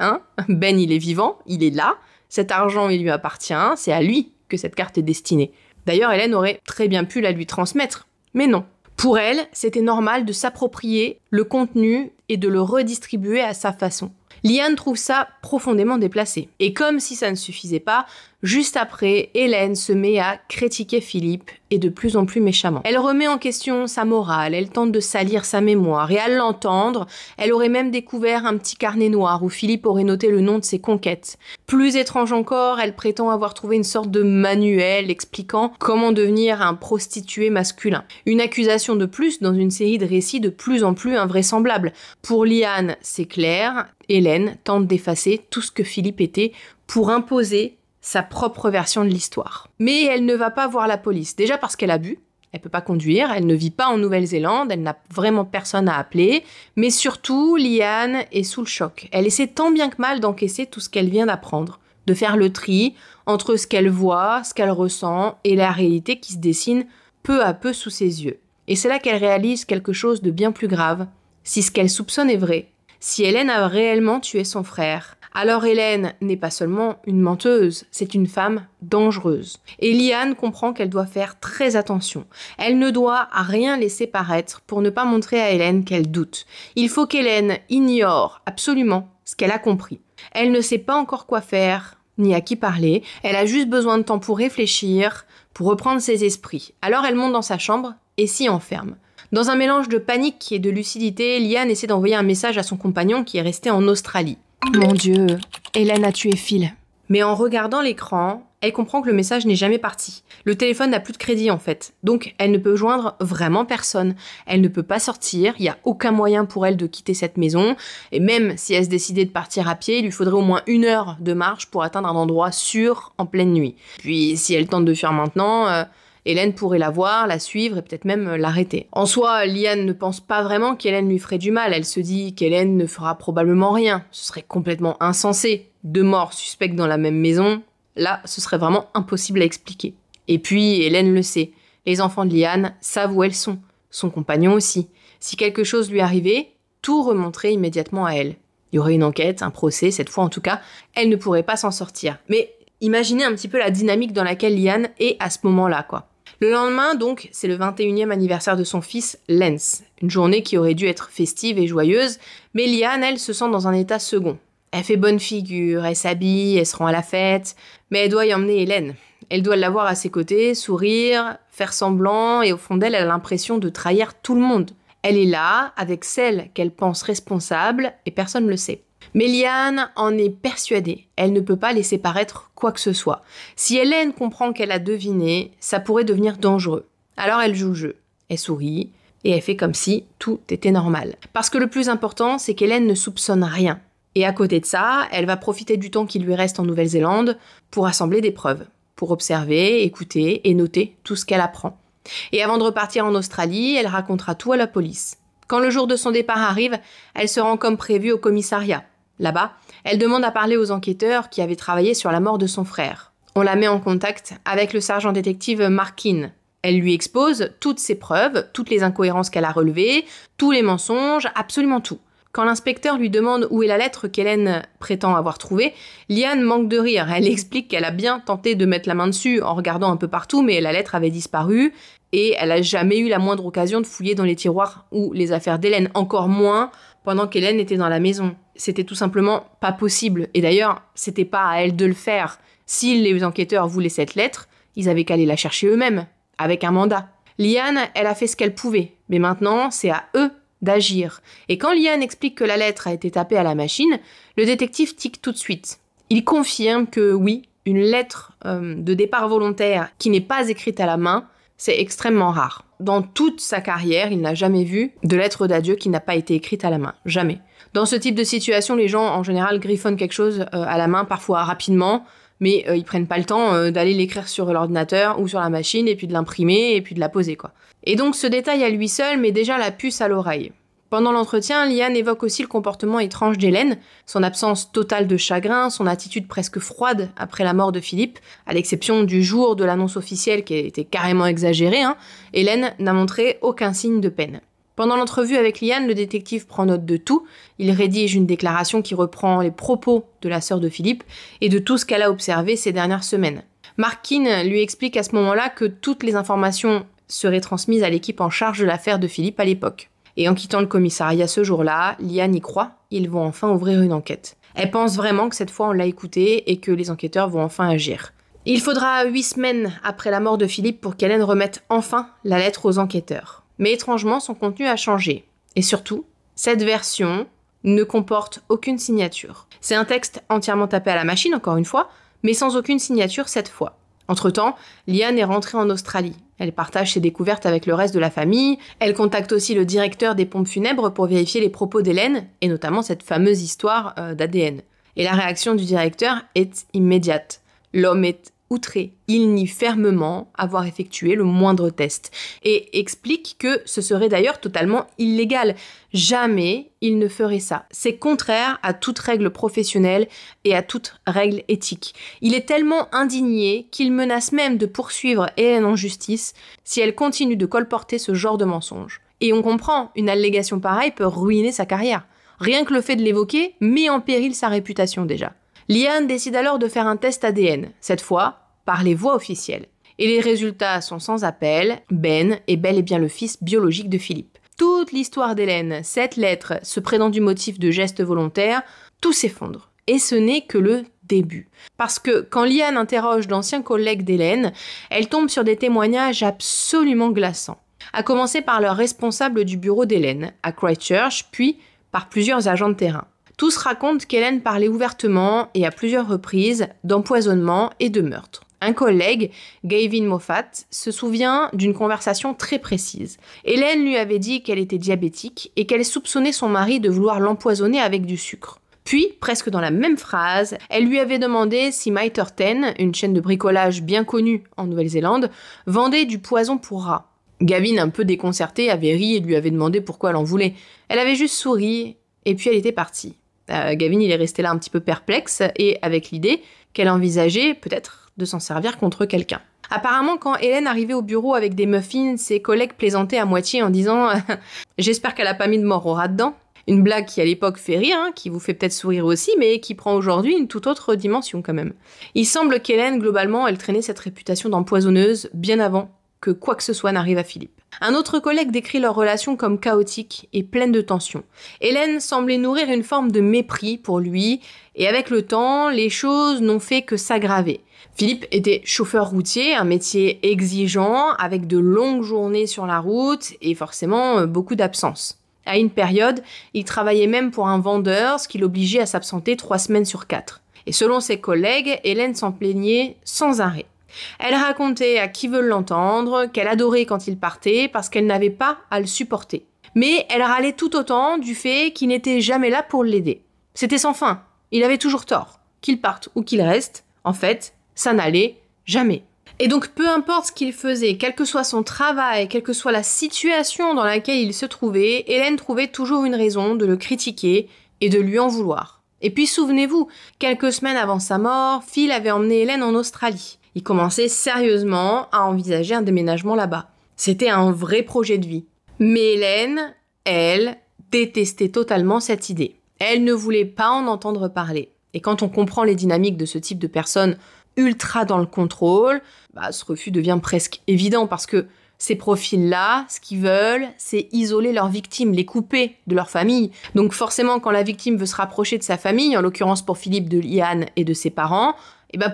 Ben, il est vivant, il est là. Cet argent, il lui appartient, c'est à lui que cette carte est destinée. D'ailleurs, Hélène aurait très bien pu la lui transmettre. Mais non. Pour elle, c'était normal de s'approprier le contenu et de le redistribuer à sa façon. Liane trouve ça profondément déplacé. Et comme si ça ne suffisait pas, juste après, Hélène se met à critiquer Philippe, et de plus en plus méchamment. Elle remet en question sa morale, elle tente de salir sa mémoire, et à l'entendre, elle aurait même découvert un petit carnet noir où Philippe aurait noté le nom de ses conquêtes. Plus étrange encore, elle prétend avoir trouvé une sorte de manuel expliquant comment devenir un prostitué masculin. Une accusation de plus dans une série de récits de plus en plus invraisemblables. Pour Liane, c'est clair, Hélène tente d'effacer tout ce que Philippe était pour imposer sa propre version de l'histoire. Mais elle ne va pas voir la police, déjà parce qu'elle a bu, elle peut pas conduire, elle ne vit pas en Nouvelle-Zélande, elle n'a vraiment personne à appeler, mais surtout, Liane est sous le choc. Elle essaie tant bien que mal d'encaisser tout ce qu'elle vient d'apprendre, de faire le tri entre ce qu'elle voit, ce qu'elle ressent et la réalité qui se dessine peu à peu sous ses yeux. Et c'est là qu'elle réalise quelque chose de bien plus grave. Si ce qu'elle soupçonne est vrai, si Hélène a réellement tué son frère, alors Hélène n'est pas seulement une menteuse, c'est une femme dangereuse. Et Liane comprend qu'elle doit faire très attention. Elle ne doit rien laisser paraître pour ne pas montrer à Hélène qu'elle doute. Il faut qu'Hélène ignore absolument ce qu'elle a compris. Elle ne sait pas encore quoi faire, ni à qui parler. Elle a juste besoin de temps pour réfléchir, pour reprendre ses esprits. Alors elle monte dans sa chambre et s'y enferme. Dans un mélange de panique et de lucidité, Liane essaie d'envoyer un message à son compagnon qui est resté en Australie. Mon Dieu, Hélène a tué Phil. Mais en regardant l'écran, elle comprend que le message n'est jamais parti. Le téléphone n'a plus de crédit en fait, donc elle ne peut joindre vraiment personne. Elle ne peut pas sortir, il n'y a aucun moyen pour elle de quitter cette maison, et même si elle se décidait de partir à pied, il lui faudrait au moins 1 heure de marche pour atteindre un endroit sûr en pleine nuit. Puis si elle tente de fuir maintenant, Hélène pourrait la voir, la suivre et peut-être même l'arrêter. En soi, Liane ne pense pas vraiment qu'Hélène lui ferait du mal. Elle se dit qu'Hélène ne fera probablement rien. Ce serait complètement insensé. 2 morts suspectes dans la même maison, là, ce serait vraiment impossible à expliquer. Et puis, Hélène le sait. Les enfants de Liane savent où elles sont. Son compagnon aussi. Si quelque chose lui arrivait, tout remonterait immédiatement à elle. Il y aurait une enquête, un procès, cette fois en tout cas. Elle ne pourrait pas s'en sortir. Mais imaginez un petit peu la dynamique dans laquelle Liane est à ce moment-là, quoi. Le lendemain, donc, c'est le 21e anniversaire de son fils, Lance. Une journée qui aurait dû être festive et joyeuse, mais Liane, elle, se sent dans un état second. Elle fait bonne figure, elle s'habille, elle se rend à la fête, mais elle doit y emmener Hélène. Elle doit l'avoir à ses côtés, sourire, faire semblant, et au fond d'elle, elle a l'impression de trahir tout le monde. Elle est là, avec celle qu'elle pense responsable, et personne ne le sait. Mais Liane en est persuadée, elle ne peut pas laisser paraître quoi que ce soit. Si Hélène comprend qu'elle a deviné, ça pourrait devenir dangereux. Alors elle joue le jeu, elle sourit, et elle fait comme si tout était normal. Parce que le plus important, c'est qu'Hélène ne soupçonne rien. Et à côté de ça, elle va profiter du temps qui lui reste en Nouvelle-Zélande pour assembler des preuves, pour observer, écouter et noter tout ce qu'elle apprend. Et avant de repartir en Australie, elle racontera tout à la police. Quand le jour de son départ arrive, elle se rend comme prévu au commissariat. Là-bas, elle demande à parler aux enquêteurs qui avaient travaillé sur la mort de son frère. On la met en contact avec le sergent détective Markin. Elle lui expose toutes ses preuves, toutes les incohérences qu'elle a relevées, tous les mensonges, absolument tout. Quand l'inspecteur lui demande où est la lettre qu'Hélène prétend avoir trouvée, Liane manque de rire. Elle explique qu'elle a bien tenté de mettre la main dessus en regardant un peu partout, mais la lettre avait disparu et elle n'a jamais eu la moindre occasion de fouiller dans les tiroirs ou les affaires d'Hélène, encore moins pendant qu'Hélène était dans la maison. C'était tout simplement pas possible. Et d'ailleurs, c'était pas à elle de le faire. Si les enquêteurs voulaient cette lettre, ils avaient qu'à aller la chercher eux-mêmes, avec un mandat. Liane, elle a fait ce qu'elle pouvait, mais maintenant, c'est à eux d'agir. Et quand Liane explique que la lettre a été tapée à la machine, le détective tique tout de suite. Il confirme que oui, une lettre de départ volontaire qui n'est pas écrite à la main, c'est extrêmement rare. Dans toute sa carrière, il n'a jamais vu de lettre d'adieu qui n'a pas été écrite à la main. Jamais. Dans ce type de situation, les gens, en général, griffonnent quelque chose à la main, parfois rapidement, mais ils prennent pas le temps d'aller l'écrire sur l'ordinateur ou sur la machine, et puis de l'imprimer, et puis de la poser, quoi. Et donc, ce détail à lui seul met déjà la puce à l'oreille. Pendant l'entretien, Liane évoque aussi le comportement étrange d'Hélène, son absence totale de chagrin, son attitude presque froide après la mort de Philippe, à l'exception du jour de l'annonce officielle qui était carrément exagérée, Hélène n'a montré aucun signe de peine. Pendant l'entrevue avec Liane, le détective prend note de tout. Il rédige une déclaration qui reprend les propos de la sœur de Philippe et de tout ce qu'elle a observé ces dernières semaines. Markin lui explique à ce moment-là que toutes les informations seraient transmises à l'équipe en charge de l'affaire de Philippe à l'époque. Et en quittant le commissariat ce jour-là, Liane y croit, ils vont enfin ouvrir une enquête. Elle pense vraiment que cette fois on l'a écoutée et que les enquêteurs vont enfin agir. Il faudra 8 semaines après la mort de Philippe pour qu'Hélène remette enfin la lettre aux enquêteurs. Mais étrangement, son contenu a changé. Et surtout, cette version ne comporte aucune signature. C'est un texte entièrement tapé à la machine, encore une fois, mais sans aucune signature cette fois. Entre-temps, Liane est rentrée en Australie. Elle partage ses découvertes avec le reste de la famille. Elle contacte aussi le directeur des pompes funèbres pour vérifier les propos d'Hélène, et notamment cette fameuse histoire d'ADN. Et la réaction du directeur est immédiate. L'homme est outré. Il nie fermement avoir effectué le moindre test et explique que ce serait d'ailleurs totalement illégal. Jamais il ne ferait ça. C'est contraire à toute règle professionnelle et à toute règle éthique. Il est tellement indigné qu'il menace même de poursuivre Hélène en justice si elle continue de colporter ce genre de mensonges. Et on comprend, une allégation pareille peut ruiner sa carrière. Rien que le fait de l'évoquer met en péril sa réputation déjà. Liane décide alors de faire un test ADN, cette fois par les voies officielles. Et les résultats sont sans appel, Ben est bel et bien le fils biologique de Philippe. Toute l'histoire d'Hélène, cette lettre, ce prétendu motif de geste volontaire, tout s'effondre. Et ce n'est que le début. Parce que quand Liane interroge d'anciens collègues d'Hélène, elle tombe sur des témoignages absolument glaçants. À commencer par leur responsable du bureau d'Hélène, à Christchurch, puis par plusieurs agents de terrain. Tous racontent qu'Hélène parlait ouvertement et à plusieurs reprises d'empoisonnement et de meurtre. Un collègue, Gavin Moffat, se souvient d'une conversation très précise. Hélène lui avait dit qu'elle était diabétique et qu'elle soupçonnait son mari de vouloir l'empoisonner avec du sucre. Puis, presque dans la même phrase, elle lui avait demandé si Mitre 10, une chaîne de bricolage bien connue en Nouvelle-Zélande, vendait du poison pour rats. Gavin, un peu déconcerté, avait ri et lui avait demandé pourquoi elle en voulait. Elle avait juste souri et puis elle était partie. Gavin, il est resté là un petit peu perplexe et avec l'idée qu'elle envisageait peut-être de s'en servir contre quelqu'un. Apparemment, quand Hélène arrivait au bureau avec des muffins, ses collègues plaisantaient à moitié en disant « J'espère qu'elle a pas mis de mort au rat dedans ». Une blague qui à l'époque fait rire, qui vous fait peut-être sourire aussi, mais qui prend aujourd'hui une toute autre dimension quand même. Il semble qu'Hélène, globalement, elle traînait cette réputation d'empoisonneuse bien avant que quoi que ce soit n'arrive à Philippe. Un autre collègue décrit leur relation comme chaotique et pleine de tensions. Hélène semblait nourrir une forme de mépris pour lui, et avec le temps, les choses n'ont fait que s'aggraver. Philippe était chauffeur routier, un métier exigeant, avec de longues journées sur la route et forcément beaucoup d'absences. À une période, il travaillait même pour un vendeur, ce qui l'obligeait à s'absenter 3 semaines sur 4. Et selon ses collègues, Hélène s'en plaignait sans arrêt. Elle racontait à qui veut l'entendre qu'elle adorait quand il partait parce qu'elle n'avait pas à le supporter. Mais elle râlait tout autant du fait qu'il n'était jamais là pour l'aider. C'était sans fin, il avait toujours tort. Qu'il parte ou qu'il reste, en fait, ça n'allait jamais. Et donc peu importe ce qu'il faisait, quel que soit son travail, quelle que soit la situation dans laquelle il se trouvait, Hélène trouvait toujours une raison de le critiquer et de lui en vouloir. Et puis souvenez-vous, quelques semaines avant sa mort, Phil avait emmené Hélène en Australie. Il commençait sérieusement à envisager un déménagement là-bas. C'était un vrai projet de vie. Mais Hélène, elle, détestait totalement cette idée. Elle ne voulait pas en entendre parler. Et quand on comprend les dynamiques de ce type de personnes ultra dans le contrôle, ce refus devient presque évident parce que ces profils-là, ce qu'ils veulent, c'est isoler leurs victimes, les couper de leur famille. Donc forcément, quand la victime veut se rapprocher de sa famille, en l'occurrence pour Philippe de Liane et de ses parents,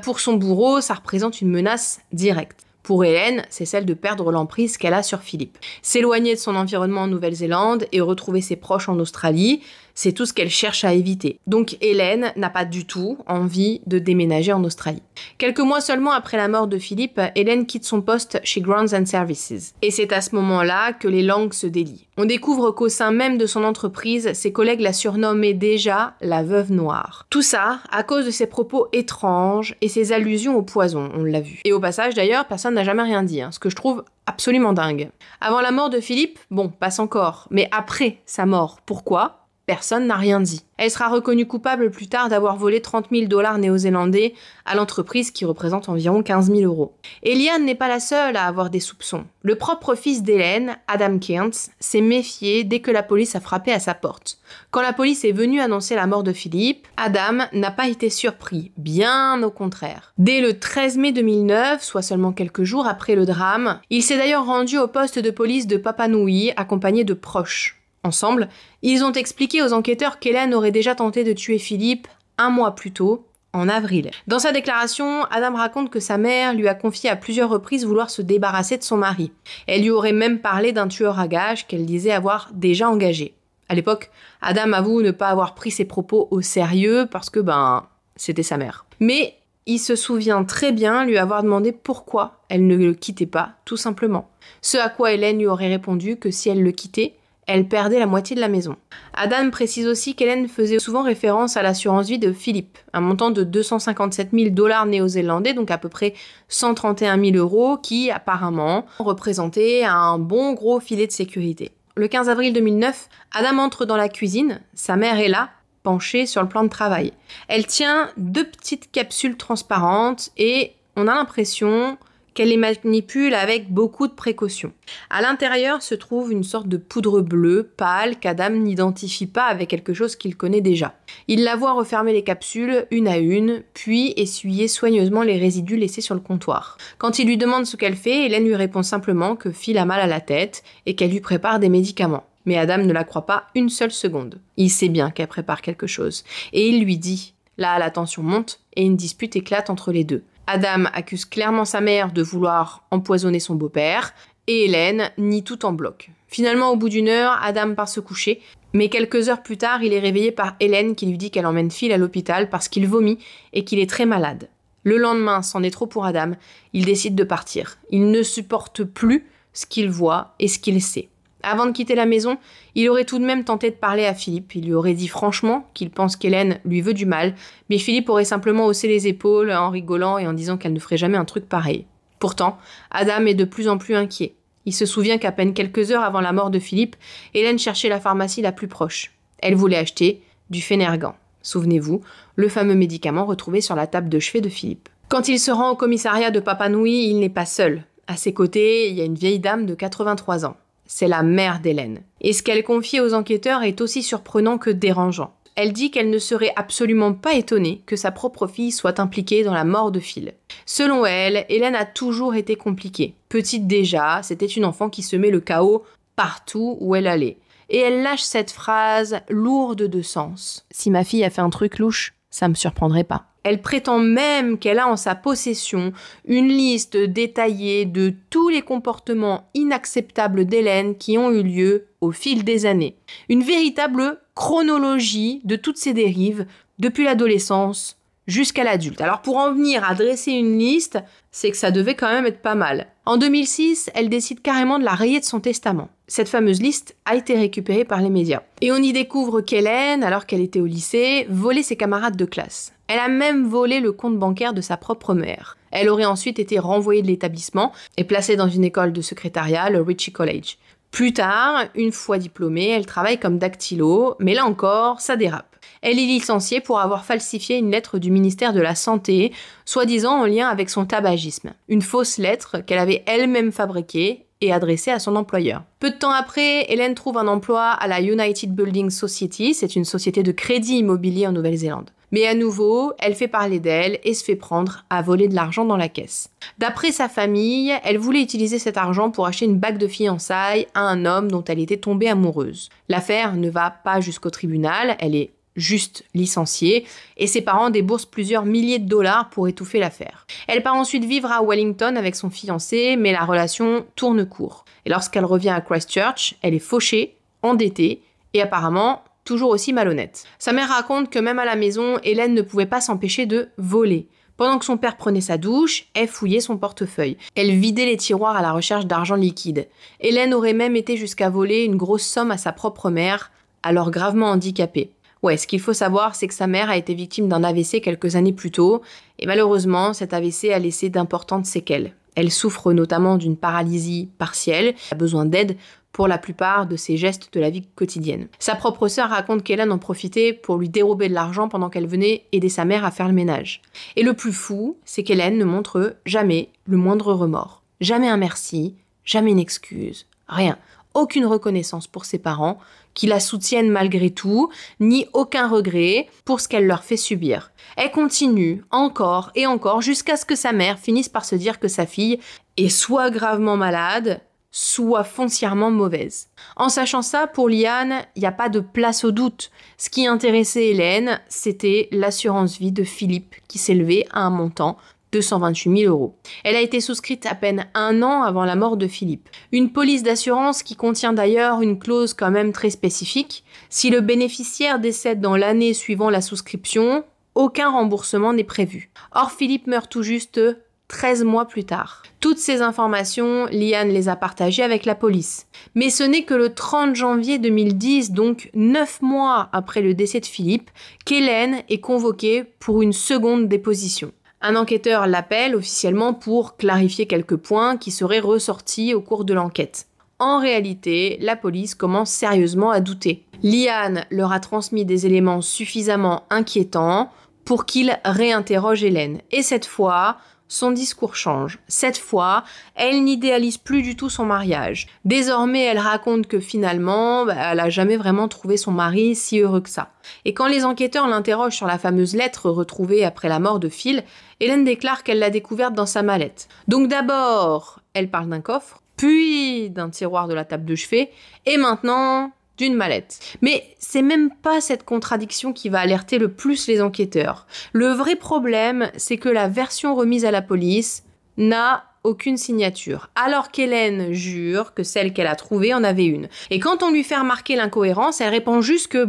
pour son bourreau, ça représente une menace directe. Pour Hélène, c'est celle de perdre l'emprise qu'elle a sur Philippe. S'éloigner de son environnement en Nouvelle-Zélande et retrouver ses proches en Australie, c'est tout ce qu'elle cherche à éviter. Donc Hélène n'a pas du tout envie de déménager en Australie. Quelques mois seulement après la mort de Philippe, Hélène quitte son poste chez Grounds and Services. Et c'est à ce moment-là que les langues se délient. On découvre qu'au sein même de son entreprise, ses collègues la surnommaient déjà la veuve noire. Tout ça à cause de ses propos étranges et ses allusions au poison, on l'a vu. Et au passage d'ailleurs, personne n'a jamais rien dit, ce que je trouve absolument dingue. Avant la mort de Philippe, passe encore, mais après sa mort, pourquoi ? Personne n'a rien dit. Elle sera reconnue coupable plus tard d'avoir volé 30 000 $ néo-zélandais à l'entreprise qui représente environ 15 000 €. Eliane n'est pas la seule à avoir des soupçons. Le propre fils d'Hélène, Adam Kearns, s'est méfié dès que la police a frappé à sa porte. Quand la police est venue annoncer la mort de Philippe, Adam n'a pas été surpris, bien au contraire. Dès le 13 mai 2009, soit seulement quelques jours après le drame, il s'est d'ailleurs rendu au poste de police de Papanui accompagné de proches. Ensemble, ils ont expliqué aux enquêteurs qu'Hélène aurait déjà tenté de tuer Philippe 1 mois plus tôt, en avril. Dans sa déclaration, Adam raconte que sa mère lui a confié à plusieurs reprises vouloir se débarrasser de son mari. Elle lui aurait même parlé d'un tueur à gages qu'elle disait avoir déjà engagé. À l'époque, Adam avoue ne pas avoir pris ses propos au sérieux parce que, c'était sa mère. Mais il se souvient très bien lui avoir demandé pourquoi elle ne le quittait pas, tout simplement. Ce à quoi Hélène lui aurait répondu que si elle le quittait, elle perdait la moitié de la maison. Adam précise aussi qu'Hélène faisait souvent référence à l'assurance vie de Philippe, un montant de 257 000 $ néo-zélandais, donc à peu près 131 000 € qui, apparemment, représentait un bon gros filet de sécurité. Le 15 avril 2009, Adam entre dans la cuisine, sa mère est là, penchée sur le plan de travail. Elle tient 2 petites capsules transparentes et on a l'impression qu'elle les manipule avec beaucoup de précaution. À l'intérieur se trouve une sorte de poudre bleue, pâle, qu'Adam n'identifie pas avec quelque chose qu'il connaît déjà. Il la voit refermer les capsules une à une, puis essuyer soigneusement les résidus laissés sur le comptoir. Quand il lui demande ce qu'elle fait, Hélène lui répond simplement que Phil a mal à la tête et qu'elle lui prépare des médicaments. Mais Adam ne la croit pas une seule seconde. Il sait bien qu'elle prépare quelque chose. Et il lui dit. Là, la tension monte et une dispute éclate entre les deux. Adam accuse clairement sa mère de vouloir empoisonner son beau-père et Hélène nie tout en bloc. Finalement, au bout d'1 heure, Adam part se coucher, mais quelques heures plus tard, il est réveillé par Hélène qui lui dit qu'elle emmène Phil à l'hôpital parce qu'il vomit et qu'il est très malade. Le lendemain, c'en est trop pour Adam, il décide de partir. Il ne supporte plus ce qu'il voit et ce qu'il sait. Avant de quitter la maison, il aurait tout de même tenté de parler à Philippe. Il lui aurait dit franchement qu'il pense qu'Hélène lui veut du mal, mais Philippe aurait simplement haussé les épaules en rigolant et en disant qu'elle ne ferait jamais un truc pareil. Pourtant, Adam est de plus en plus inquiet. Il se souvient qu'à peine quelques heures avant la mort de Philippe, Hélène cherchait la pharmacie la plus proche. Elle voulait acheter du Phénergan. Souvenez-vous, le fameux médicament retrouvé sur la table de chevet de Philippe. Quand il se rend au commissariat de Papanouï, il n'est pas seul. À ses côtés, il y a une vieille dame de 83 ans. C'est la mère d'Hélène. Et ce qu'elle confie aux enquêteurs est aussi surprenant que dérangeant. Elle dit qu'elle ne serait absolument pas étonnée que sa propre fille soit impliquée dans la mort de Phil. Selon elle, Hélène a toujours été compliquée. Petite déjà, c'était une enfant qui semait le chaos partout où elle allait. Et elle lâche cette phrase lourde de sens. « Si ma fille a fait un truc louche, ça me surprendrait pas ». Elle prétend même qu'elle a en sa possession une liste détaillée de tous les comportements inacceptables d'Hélène qui ont eu lieu au fil des années. Une véritable chronologie de toutes ses dérives, depuis l'adolescence jusqu'à l'adulte. Alors pour en venir à dresser une liste, c'est que ça devait quand même être pas mal. En 2006, elle décide carrément de la rayer de son testament. Cette fameuse liste a été récupérée par les médias. Et on y découvre qu'Hélène, alors qu'elle était au lycée, volait ses camarades de classe. Elle a même volé le compte bancaire de sa propre mère. Elle aurait ensuite été renvoyée de l'établissement et placée dans une école de secrétariat, le Ritchie College. Plus tard, une fois diplômée, elle travaille comme dactylo, mais là encore, ça dérape. Elle est licenciée pour avoir falsifié une lettre du ministère de la Santé, soi-disant en lien avec son tabagisme. Une fausse lettre qu'elle avait elle-même fabriquée et adressée à son employeur. Peu de temps après, Hélène trouve un emploi à la United Building Society, c'est une société de crédit immobilier en Nouvelle-Zélande. Mais à nouveau, elle fait parler d'elle et se fait prendre à voler de l'argent dans la caisse. D'après sa famille, elle voulait utiliser cet argent pour acheter une bague de fiançailles à un homme dont elle était tombée amoureuse. L'affaire ne va pas jusqu'au tribunal, elle est juste licenciée, et ses parents déboursent plusieurs milliers de dollars pour étouffer l'affaire. Elle part ensuite vivre à Wellington avec son fiancé, mais la relation tourne court. Et lorsqu'elle revient à Christchurch, elle est fauchée, endettée, et apparemment toujours aussi malhonnête. Sa mère raconte que même à la maison, Hélène ne pouvait pas s'empêcher de voler. Pendant que son père prenait sa douche, elle fouillait son portefeuille. Elle vidait les tiroirs à la recherche d'argent liquide. Hélène aurait même été jusqu'à voler une grosse somme à sa propre mère, alors gravement handicapée. Ouais, ce qu'il faut savoir, c'est que sa mère a été victime d'un AVC quelques années plus tôt, et malheureusement, cet AVC a laissé d'importantes séquelles. Elle souffre notamment d'une paralysie partielle, elle a besoin d'aide pour la plupart de ses gestes de la vie quotidienne. Sa propre sœur raconte qu'Hélène en profitait pour lui dérober de l'argent pendant qu'elle venait aider sa mère à faire le ménage. Et le plus fou, c'est qu'Hélène ne montre jamais le moindre remords. Jamais un merci, jamais une excuse, rien. Aucune reconnaissance pour ses parents, qui la soutiennent malgré tout, ni aucun regret pour ce qu'elle leur fait subir. Elle continue encore et encore jusqu'à ce que sa mère finisse par se dire que sa fille est soit gravement malade, soit foncièrement mauvaise. En sachant ça, pour Liane, il n'y a pas de place au doute. Ce qui intéressait Hélène, c'était l'assurance vie de Philippe, qui s'élevait à un montant de 128 000 €. Elle a été souscrite à peine 1 an avant la mort de Philippe. Une police d'assurance qui contient d'ailleurs une clause quand même très spécifique. Si le bénéficiaire décède dans l'année suivant la souscription, aucun remboursement n'est prévu. Or, Philippe meurt tout juste 13 mois plus tard. Toutes ces informations, Liane les a partagées avec la police. Mais ce n'est que le 30 janvier 2010, donc 9 mois après le décès de Philippe, qu'Hélène est convoquée pour une seconde déposition. Un enquêteur l'appelle officiellement pour clarifier quelques points qui seraient ressortis au cours de l'enquête. En réalité, la police commence sérieusement à douter. Liane leur a transmis des éléments suffisamment inquiétants pour qu'ils réinterrogent Hélène. Et cette fois, son discours change. Cette fois, elle n'idéalise plus du tout son mariage. Désormais, elle raconte que finalement, elle n'a jamais vraiment trouvé son mari si heureux que ça. Et quand les enquêteurs l'interrogent sur la fameuse lettre retrouvée après la mort de Phil, Hélène déclare qu'elle l'a découverte dans sa mallette. Donc d'abord, elle parle d'un coffre, puis d'un tiroir de la table de chevet, et maintenant d'une mallette. Mais c'est même pas cette contradiction qui va alerter le plus les enquêteurs. Le vrai problème, c'est que la version remise à la police n'a aucune signature, alors qu'Hélène jure que celle qu'elle a trouvée en avait une. Et quand on lui fait remarquer l'incohérence, elle répond juste que,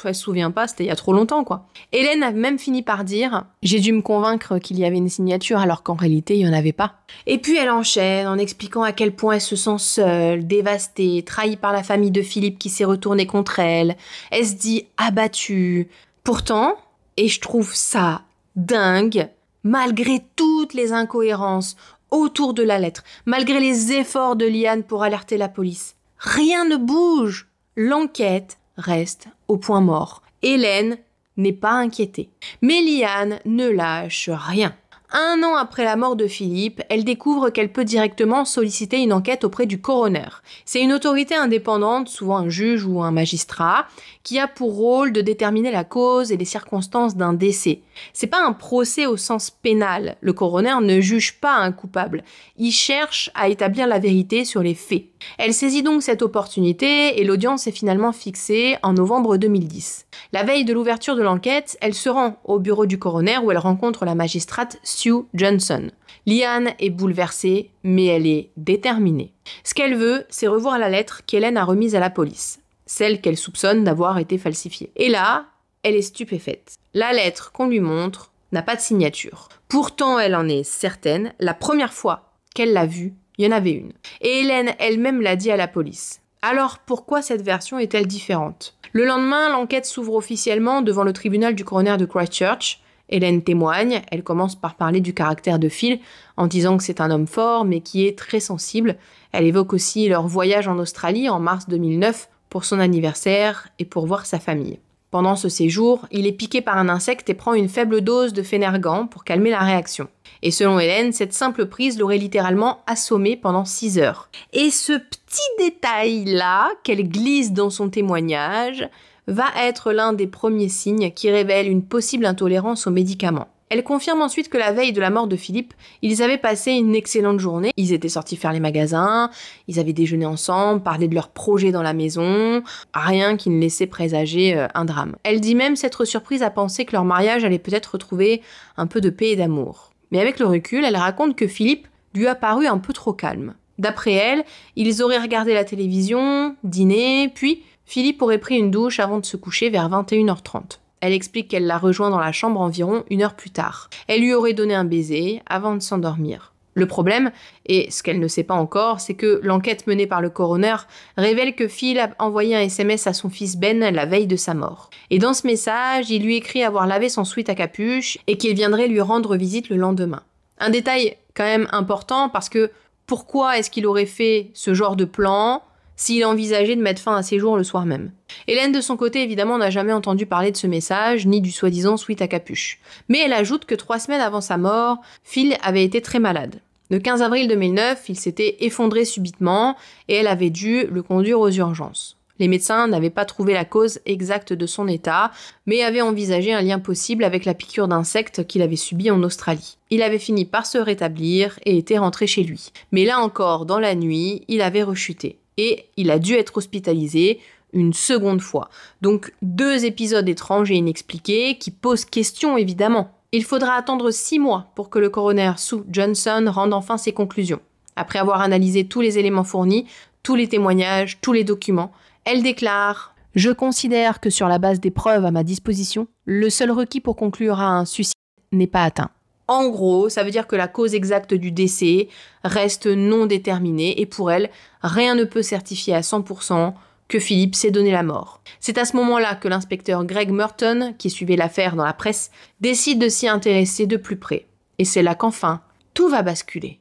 elle se souvient pas, c'était il y a trop longtemps, quoi. Hélène a même fini par dire « J'ai dû me convaincre qu'il y avait une signature alors qu'en réalité, il y en avait pas. » Et puis elle enchaîne en expliquant à quel point elle se sent seule, dévastée, trahie par la famille de Philippe qui s'est retournée contre elle. Elle se dit abattue. Pourtant, et je trouve ça dingue, malgré toutes les incohérences autour de la lettre, malgré les efforts de Liane pour alerter la police, rien ne bouge. L'enquête reste au point mort. Hélène n'est pas inquiétée. Mais Liane ne lâche rien. 1 an après la mort de Philippe, elle découvre qu'elle peut directement solliciter une enquête auprès du coroner. C'est une autorité indépendante, souvent un juge ou un magistrat, qui a pour rôle de déterminer la cause et les circonstances d'un décès. C'est pas un procès au sens pénal. Le coroner ne juge pas un coupable. Il cherche à établir la vérité sur les faits. Elle saisit donc cette opportunité et l'audience est finalement fixée en novembre 2010. La veille de l'ouverture de l'enquête, elle se rend au bureau du coroner où elle rencontre la magistrate Sue Johnson. Liane est bouleversée, mais elle est déterminée. Ce qu'elle veut, c'est revoir la lettre qu'Hélène a remise à la police, celle qu'elle soupçonne d'avoir été falsifiée. Et là, elle est stupéfaite. La lettre qu'on lui montre n'a pas de signature. Pourtant, elle en est certaine, la première fois qu'elle l'a vue, il y en avait une. Et Hélène elle-même l'a dit à la police. Alors pourquoi cette version est-elle différente ? Le lendemain, l'enquête s'ouvre officiellement devant le tribunal du coroner de Christchurch. Hélène témoigne, elle commence par parler du caractère de Phil en disant que c'est un homme fort mais qui est très sensible. Elle évoque aussi leur voyage en Australie en mars 2009 pour son anniversaire et pour voir sa famille. Pendant ce séjour, il est piqué par un insecte et prend une faible dose de Phénergan pour calmer la réaction. Et selon Hélène, cette simple prise l'aurait littéralement assommé pendant 6 heures. Et ce petit détail-là, qu'elle glisse dans son témoignage, va être l'un des premiers signes qui révèlent une possible intolérance aux médicaments. Elle confirme ensuite que la veille de la mort de Philippe, ils avaient passé une excellente journée. Ils étaient sortis faire les magasins, ils avaient déjeuné ensemble, parlé de leurs projets dans la maison, rien qui ne laissait présager un drame. Elle dit même s'être surprise à penser que leur mariage allait peut-être retrouver un peu de paix et d'amour. Mais avec le recul, elle raconte que Philippe lui a paru un peu trop calme. D'après elle, ils auraient regardé la télévision, dîné, puis Philippe aurait pris une douche avant de se coucher vers 21h30. Elle explique qu'elle l'a rejoint dans la chambre environ 1 heure plus tard. Elle lui aurait donné un baiser avant de s'endormir. Le problème, et ce qu'elle ne sait pas encore, c'est que l'enquête menée par le coroner révèle que Phil a envoyé un SMS à son fils Ben la veille de sa mort. Et dans ce message, il lui écrit avoir lavé son sweat à capuche et qu'il viendrait lui rendre visite le lendemain. Un détail quand même important parce que pourquoi est-ce qu'il aurait fait ce genre de plan s'il envisageait de mettre fin à ses jours le soir même? Hélène, de son côté, évidemment, n'a jamais entendu parler de ce message, ni du soi-disant sweat à capuche. Mais elle ajoute que 3 semaines avant sa mort, Phil avait été très malade. Le 15 avril 2009, il s'était effondré subitement et elle avait dû le conduire aux urgences. Les médecins n'avaient pas trouvé la cause exacte de son état, mais avaient envisagé un lien possible avec la piqûre d'insectes qu'il avait subie en Australie. Il avait fini par se rétablir et était rentré chez lui. Mais là encore, dans la nuit, il avait rechuté. Et il a dû être hospitalisé une seconde fois. Donc 2 épisodes étranges et inexpliqués qui posent question évidemment. Il faudra attendre 6 mois pour que le coroner Sue Johnson rende enfin ses conclusions. Après avoir analysé tous les éléments fournis, tous les témoignages, tous les documents, elle déclare « Je considère que sur la base des preuves à ma disposition, le seul requis pour conclure à un suicide n'est pas atteint. » En gros, ça veut dire que la cause exacte du décès reste non déterminée et pour elle, rien ne peut certifier à 100% que Philippe s'est donné la mort. C'est à ce moment-là que l'inspecteur Greg Merton, qui suivait l'affaire dans la presse, décide de s'y intéresser de plus près. Et c'est là qu'enfin, tout va basculer.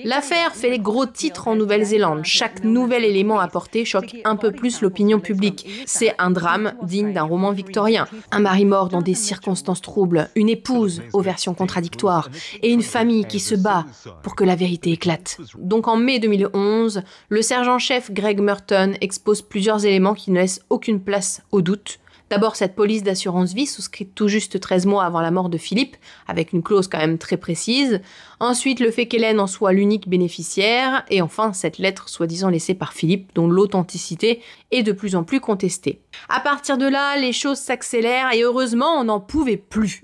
L'affaire fait les gros titres en Nouvelle-Zélande. Chaque nouvel élément apporté choque un peu plus l'opinion publique. C'est un drame digne d'un roman victorien. Un mari mort dans des circonstances troubles, une épouse aux versions contradictoires et une famille qui se bat pour que la vérité éclate. Donc en mai 2011, le sergent-chef Greg Merton expose plusieurs éléments qui ne laissent aucune place au doute. D'abord, cette police d'assurance vie souscrite tout juste 13 mois avant la mort de Philippe, avec une clause quand même très précise. Ensuite, le fait qu'Hélène en soit l'unique bénéficiaire. Et enfin, cette lettre soi-disant laissée par Philippe, dont l'authenticité est de plus en plus contestée. À partir de là, les choses s'accélèrent et heureusement, on n'en pouvait plus.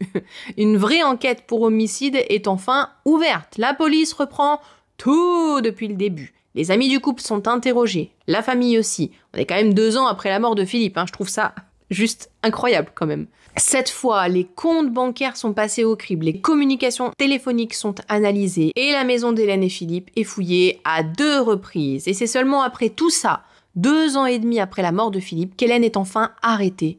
Une vraie enquête pour homicide est enfin ouverte. La police reprend tout depuis le début. Les amis du couple sont interrogés, la famille aussi. On est quand même 2 ans après la mort de Philippe, je trouve ça juste incroyable quand même. Cette fois, les comptes bancaires sont passés au crible, les communications téléphoniques sont analysées et la maison d'Hélène et Philippe est fouillée à 2 reprises. Et c'est seulement après tout ça, 2 ans et demi après la mort de Philippe, qu'Hélène est enfin arrêtée.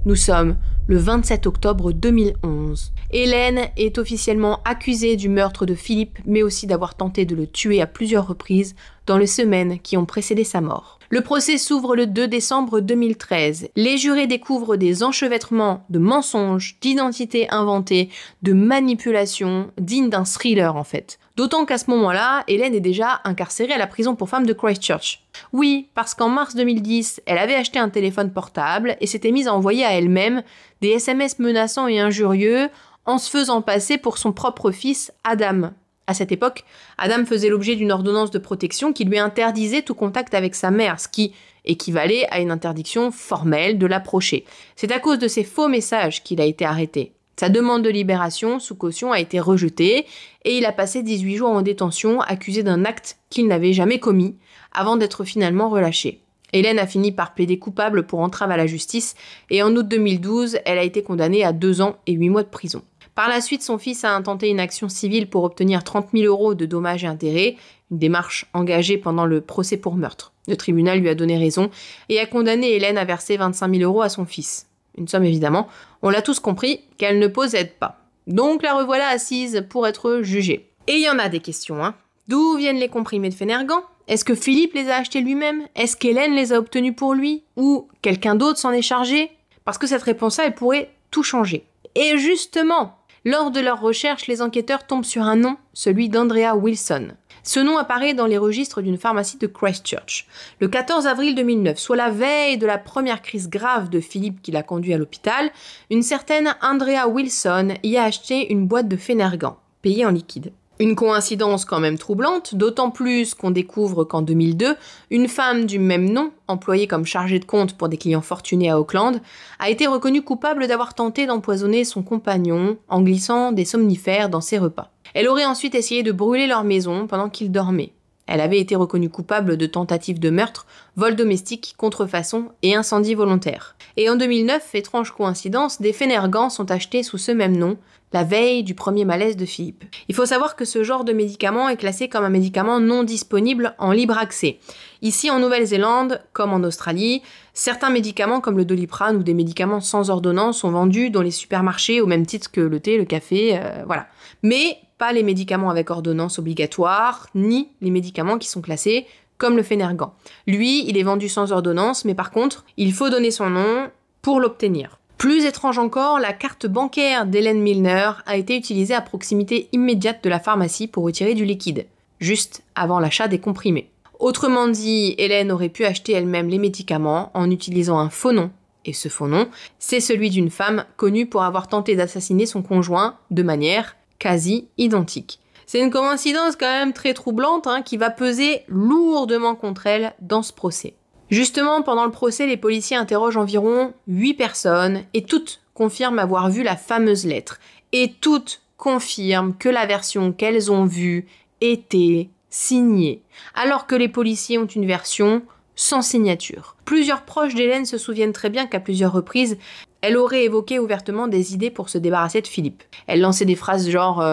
Nous sommes le 27 octobre 2011. Hélène est officiellement accusée du meurtre de Philippe, mais aussi d'avoir tenté de le tuer à plusieurs reprises dans les semaines qui ont précédé sa mort. Le procès s'ouvre le 2 décembre 2013. Les jurés découvrent des enchevêtrements de mensonges, d'identités inventées, de manipulations, dignes d'un thriller en fait. D'autant qu'à ce moment-là, Hélène est déjà incarcérée à la prison pour femmes de Christchurch. Oui, parce qu'en mars 2010, elle avait acheté un téléphone portable et s'était mise à envoyer à elle-même des SMS menaçants et injurieux en se faisant passer pour son propre fils, Adam. À cette époque, Adam faisait l'objet d'une ordonnance de protection qui lui interdisait tout contact avec sa mère, ce qui équivalait à une interdiction formelle de l'approcher. C'est à cause de ces faux messages qu'il a été arrêté. Sa demande de libération sous caution a été rejetée et il a passé 18 jours en détention accusé d'un acte qu'il n'avait jamais commis avant d'être finalement relâché. Hélène a fini par plaider coupable pour entrave à la justice et en août 2012, elle a été condamnée à 2 ans et 8 mois de prison. Par la suite, son fils a intenté une action civile pour obtenir 30 000 € de dommages et intérêts, une démarche engagée pendant le procès pour meurtre. Le tribunal lui a donné raison et a condamné Hélène à verser 25 000 € à son fils. Une somme évidemment, on l'a tous compris, qu'elle ne possède pas. Donc la revoilà assise pour être jugée. Et il y en a des questions, D'où viennent les comprimés de Phénergan ? Est-ce que Philippe les a achetés lui-même ? Est-ce qu'Hélène les a obtenus pour lui ? Ou quelqu'un d'autre s'en est chargé ? Parce que cette réponse-là, elle pourrait tout changer. Et justement, lors de leurs recherches, les enquêteurs tombent sur un nom, celui d'Andrea Wilson. Ce nom apparaît dans les registres d'une pharmacie de Christchurch. Le 14 avril 2009, soit la veille de la première crise grave de Philippe qui l'a conduit à l'hôpital, une certaine Andrea Wilson y a acheté une boîte de Phénergan, payée en liquide. Une coïncidence quand même troublante, d'autant plus qu'on découvre qu'en 2002, une femme du même nom, employée comme chargée de compte pour des clients fortunés à Auckland, a été reconnue coupable d'avoir tenté d'empoisonner son compagnon en glissant des somnifères dans ses repas. Elle aurait ensuite essayé de brûler leur maison pendant qu'ils dormaient. Elle avait été reconnue coupable de tentative de meurtre, vol domestique, contrefaçon et incendie volontaire. Et en 2009, étrange coïncidence, des Phénergan sont achetés sous ce même nom, la veille du premier malaise de Philippe. Il faut savoir que ce genre de médicament est classé comme un médicament non disponible en libre accès. Ici, en Nouvelle-Zélande, comme en Australie, certains médicaments comme le Doliprane ou des médicaments sans ordonnance sont vendus dans les supermarchés au même titre que le thé, le café, voilà. Mais pas les médicaments avec ordonnance obligatoire, ni les médicaments qui sont classés comme le Phénergan. Lui, il est vendu sans ordonnance, mais par contre, il faut donner son nom pour l'obtenir. Plus étrange encore, la carte bancaire d'Hélène Milner a été utilisée à proximité immédiate de la pharmacie pour retirer du liquide, juste avant l'achat des comprimés. Autrement dit, Hélène aurait pu acheter elle-même les médicaments en utilisant un faux nom, et ce faux nom, c'est celui d'une femme connue pour avoir tenté d'assassiner son conjoint de manière quasi identique. C'est une coïncidence quand même très troublante qui va peser lourdement contre elle dans ce procès. Justement, pendant le procès, les policiers interrogent environ 8 personnes et toutes confirment avoir vu la fameuse lettre. Et toutes confirment que la version qu'elles ont vue était signée, alors que les policiers ont une version sans signature. Plusieurs proches d'Hélène se souviennent très bien qu'à plusieurs reprises, elle aurait évoqué ouvertement des idées pour se débarrasser de Philippe. Elle lançait des phrases genre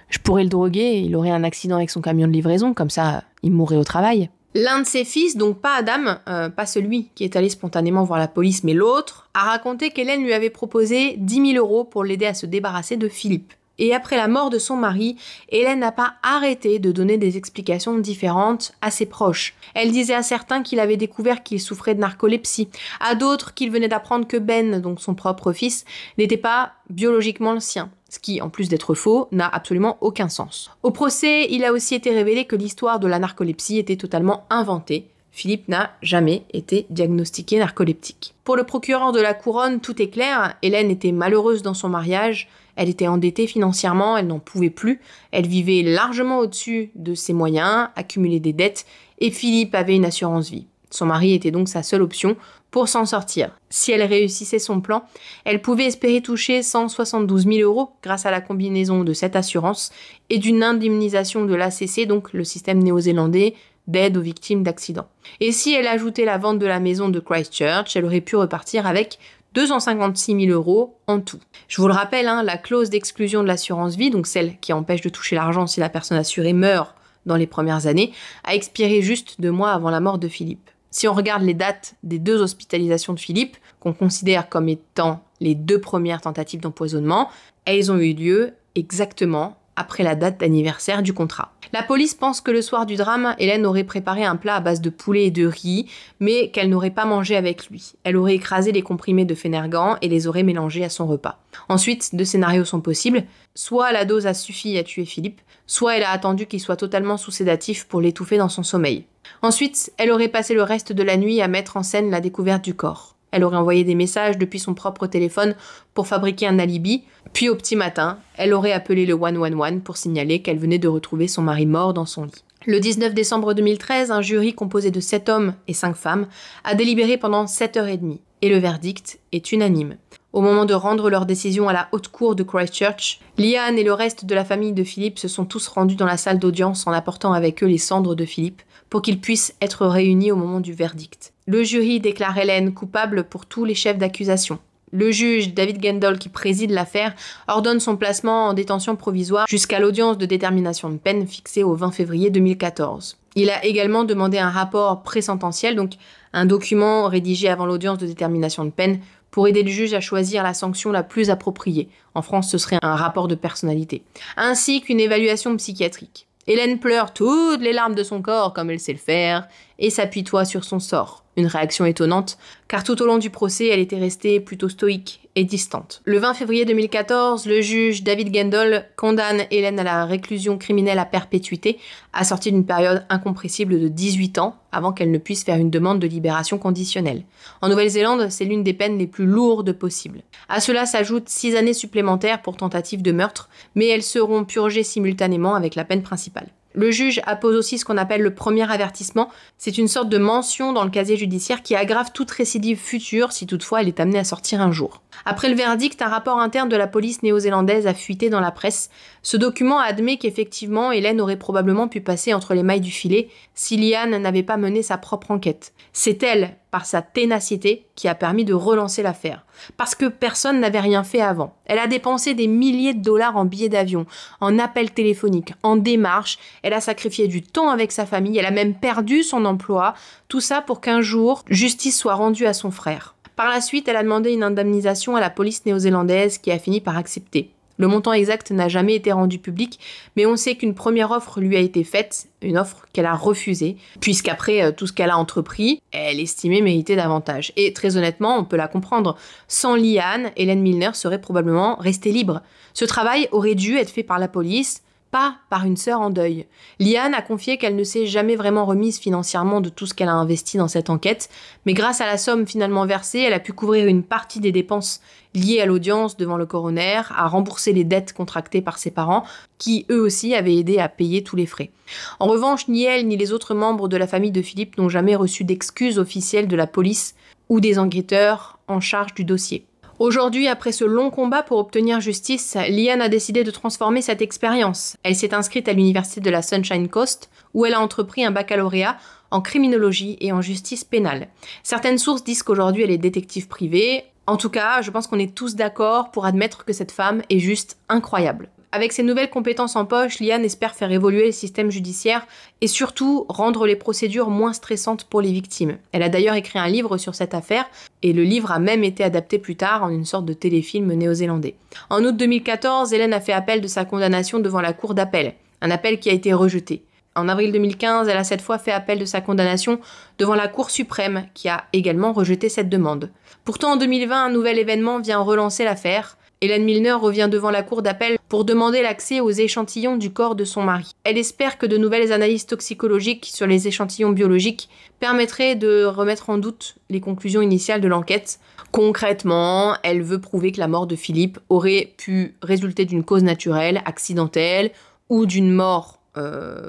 je pourrais le droguer, il aurait un accident avec son camion de livraison, comme ça il mourrait au travail ». L'un de ses fils, donc pas Adam, pas celui qui est allé spontanément voir la police, mais l'autre, a raconté qu'Hélène lui avait proposé 10 000 € pour l'aider à se débarrasser de Philippe. Et après la mort de son mari, Hélène n'a pas arrêté de donner des explications différentes à ses proches. Elle disait à certains qu'il avait découvert qu'il souffrait de narcolepsie, à d'autres qu'il venait d'apprendre que Ben, donc son propre fils, n'était pas biologiquement le sien. Ce qui, en plus d'être faux, n'a absolument aucun sens. Au procès, il a aussi été révélé que l'histoire de la narcolepsie était totalement inventée, Philippe n'a jamais été diagnostiqué narcoleptique. Pour le procureur de la couronne, tout est clair. Hélène était malheureuse dans son mariage. Elle était endettée financièrement, elle n'en pouvait plus. Elle vivait largement au-dessus de ses moyens, accumulait des dettes, et Philippe avait une assurance vie. Son mari était donc sa seule option pour s'en sortir. Si elle réussissait son plan, elle pouvait espérer toucher 172 000 € grâce à la combinaison de cette assurance et d'une indemnisation de l'ACC, donc le système néo-zélandais d'aide aux victimes d'accidents. Et si elle ajoutait la vente de la maison de Christchurch, elle aurait pu repartir avec 256 000 € en tout. Je vous le rappelle, la clause d'exclusion de l'assurance vie, donc celle qui empêche de toucher l'argent si la personne assurée meurt dans les premières années, a expiré juste 2 mois avant la mort de Philippe. Si on regarde les dates des 2 hospitalisations de Philippe, qu'on considère comme étant les 2 premières tentatives d'empoisonnement, elles ont eu lieu exactement après la date d'anniversaire du contrat. La police pense que le soir du drame, Hélène aurait préparé un plat à base de poulet et de riz, mais qu'elle n'aurait pas mangé avec lui. Elle aurait écrasé les comprimés de Phénergan et les aurait mélangés à son repas. Ensuite, 2 scénarios sont possibles. Soit la dose a suffi à tuer Philippe, soit elle a attendu qu'il soit totalement sous sédatif pour l'étouffer dans son sommeil. Ensuite, elle aurait passé le reste de la nuit à mettre en scène la découverte du corps. Elle aurait envoyé des messages depuis son propre téléphone pour fabriquer un alibi, puis au petit matin, elle aurait appelé le 111 pour signaler qu'elle venait de retrouver son mari mort dans son lit. Le 19 décembre 2013, un jury composé de 7 hommes et 5 femmes a délibéré pendant 7h30 et le verdict est unanime. Au moment de rendre leur décision à la haute cour de Christchurch, Liane et le reste de la famille de Philippe se sont tous rendus dans la salle d'audience en apportant avec eux les cendres de Philippe pour qu'ils puissent être réunis au moment du verdict. Le jury déclare Hélène coupable pour tous les chefs d'accusation. Le juge David Gendall, qui préside l'affaire, ordonne son placement en détention provisoire jusqu'à l'audience de détermination de peine fixée au 20 février 2014. Il a également demandé un rapport présententiel, donc un document rédigé avant l'audience de détermination de peine, pour aider le juge à choisir la sanction la plus appropriée. En France, ce serait un rapport de personnalité. Ainsi qu'une évaluation psychiatrique. Hélène pleure toutes les larmes de son corps, comme elle sait le faire, et s'apitoie sur son sort. Une réaction étonnante, car tout au long du procès, elle était restée plutôt stoïque et distante. Le 20 février 2014, le juge David Gendall condamne Hélène à la réclusion criminelle à perpétuité, assortie d'une période incompressible de 18 ans, avant qu'elle ne puisse faire une demande de libération conditionnelle. En Nouvelle-Zélande, c'est l'une des peines les plus lourdes possibles. À cela s'ajoutent 6 années supplémentaires pour tentative de meurtre, mais elles seront purgées simultanément avec la peine principale. Le juge appose aussi ce qu'on appelle le premier avertissement. C'est une sorte de mention dans le casier judiciaire qui aggrave toute récidive future si toutefois elle est amenée à sortir un jour. Après le verdict, un rapport interne de la police néo-zélandaise a fuité dans la presse. Ce document admet qu'effectivement, Hélène aurait probablement pu passer entre les mailles du filet si Liane n'avait pas mené sa propre enquête. C'est elle, par sa ténacité, qui a permis de relancer l'affaire. Parce que personne n'avait rien fait avant. Elle a dépensé des milliers de dollars en billets d'avion, en appels téléphoniques, en démarches. Elle a sacrifié du temps avec sa famille. Elle a même perdu son emploi. Tout ça pour qu'un jour, justice soit rendue à son frère. Par la suite, elle a demandé une indemnisation à la police néo-zélandaise qui a fini par accepter. Le montant exact n'a jamais été rendu public, mais on sait qu'une première offre lui a été faite, une offre qu'elle a refusée, puisqu'après tout ce qu'elle a entrepris, elle estimait mériter davantage. Et très honnêtement, on peut la comprendre. Sans Liane, Hélène Milner serait probablement restée libre. Ce travail aurait dû être fait par la police, pas par une sœur en deuil. Liane a confié qu'elle ne s'est jamais vraiment remise financièrement de tout ce qu'elle a investi dans cette enquête, mais grâce à la somme finalement versée, elle a pu couvrir une partie des dépenses liées à l'audience devant le coroner, à rembourser les dettes contractées par ses parents, qui eux aussi avaient aidé à payer tous les frais. En revanche, ni elle ni les autres membres de la famille de Philippe n'ont jamais reçu d'excuses officielles de la police ou des enquêteurs en charge du dossier. Aujourd'hui, après ce long combat pour obtenir justice, Liane a décidé de transformer cette expérience. Elle s'est inscrite à l'université de la Sunshine Coast, où elle a entrepris un baccalauréat en criminologie et en justice pénale. Certaines sources disent qu'aujourd'hui elle est détective privée. En tout cas, je pense qu'on est tous d'accord pour admettre que cette femme est juste incroyable. Avec ses nouvelles compétences en poche, Liane espère faire évoluer le système judiciaire et surtout rendre les procédures moins stressantes pour les victimes. Elle a d'ailleurs écrit un livre sur cette affaire et le livre a même été adapté plus tard en une sorte de téléfilm néo-zélandais. En août 2014, Hélène a fait appel de sa condamnation devant la cour d'appel, un appel qui a été rejeté. En avril 2015, elle a cette fois fait appel de sa condamnation devant la Cour suprême, qui a également rejeté cette demande. Pourtant, en 2020, un nouvel événement vient relancer l'affaire. Hélène Milner revient devant la cour d'appel pour demander l'accès aux échantillons du corps de son mari. Elle espère que de nouvelles analyses toxicologiques sur les échantillons biologiques permettraient de remettre en doute les conclusions initiales de l'enquête. Concrètement, elle veut prouver que la mort de Philippe aurait pu résulter d'une cause naturelle, accidentelle ou d'une mort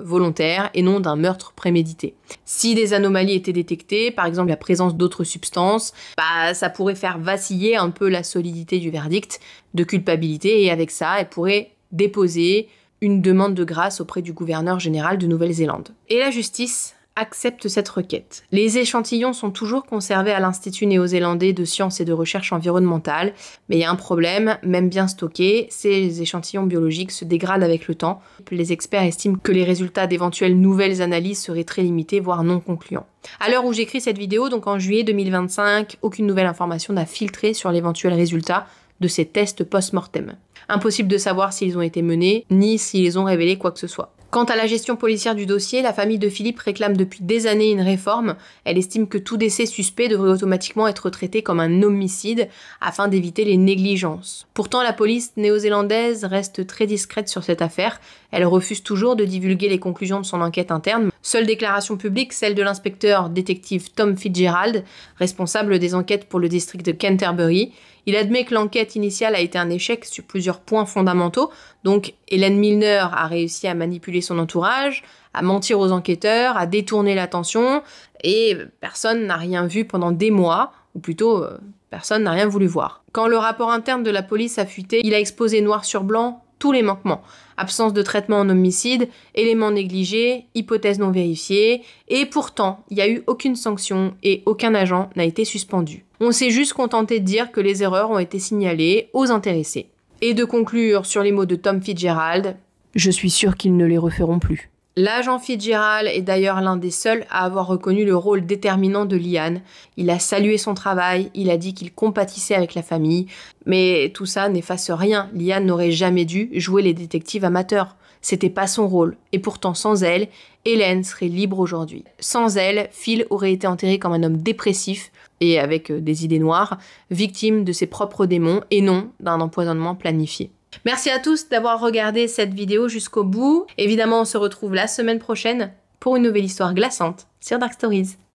volontaire et non d'un meurtre prémédité. Si des anomalies étaient détectées, par exemple la présence d'autres substances, ça pourrait faire vaciller un peu la solidité du verdict de culpabilité et avec ça, elle pourrait déposer une demande de grâce auprès du gouverneur général de Nouvelle-Zélande. Et la justice accepte cette requête. Les échantillons sont toujours conservés à l'Institut néo-zélandais de sciences et de recherche environnementale, mais il y a un problème, même bien stockés, ces échantillons biologiques se dégradent avec le temps. Les experts estiment que les résultats d'éventuelles nouvelles analyses seraient très limités, voire non concluants. À l'heure où j'écris cette vidéo, donc en juillet 2025, aucune nouvelle information n'a filtré sur l'éventuel résultat de ces tests post-mortem. Impossible de savoir s'ils ont été menés, ni s'ils ont révélé quoi que ce soit. Quant à la gestion policière du dossier, la famille de Philippe réclame depuis des années une réforme. Elle estime que tout décès suspect devrait automatiquement être traité comme un homicide afin d'éviter les négligences. Pourtant, la police néo-zélandaise reste très discrète sur cette affaire. Elle refuse toujours de divulguer les conclusions de son enquête interne. Seule déclaration publique, celle de l'inspecteur détective Tom Fitzgerald, responsable des enquêtes pour le district de Canterbury. Il admet que l'enquête initiale a été un échec sur plusieurs points fondamentaux. Donc, Hélène Milner a réussi à manipuler son entourage, à mentir aux enquêteurs, à détourner l'attention, et personne n'a rien vu pendant des mois, ou plutôt, personne n'a rien voulu voir. Quand le rapport interne de la police a fuité, il a exposé noir sur blanc tous les manquements. Absence de traitement en homicide, éléments négligés, hypothèses non vérifiées, et pourtant, il n'y a eu aucune sanction et aucun agent n'a été suspendu. On s'est juste contenté de dire que les erreurs ont été signalées aux intéressés. Et de conclure sur les mots de Tom Fitzgerald, je suis sûr qu'ils ne les referont plus. L'agent Fitzgerald est d'ailleurs l'un des seuls à avoir reconnu le rôle déterminant de Liane. Il a salué son travail, il a dit qu'il compatissait avec la famille, mais tout ça n'efface rien. Liane n'aurait jamais dû jouer les détectives amateurs. C'était pas son rôle. Et pourtant, sans elle, Hélène serait libre aujourd'hui. Sans elle, Phil aurait été enterré comme un homme dépressif et avec des idées noires, victime de ses propres démons et non d'un empoisonnement planifié. Merci à tous d'avoir regardé cette vidéo jusqu'au bout. Évidemment, on se retrouve la semaine prochaine pour une nouvelle histoire glaçante sur Dark Stories.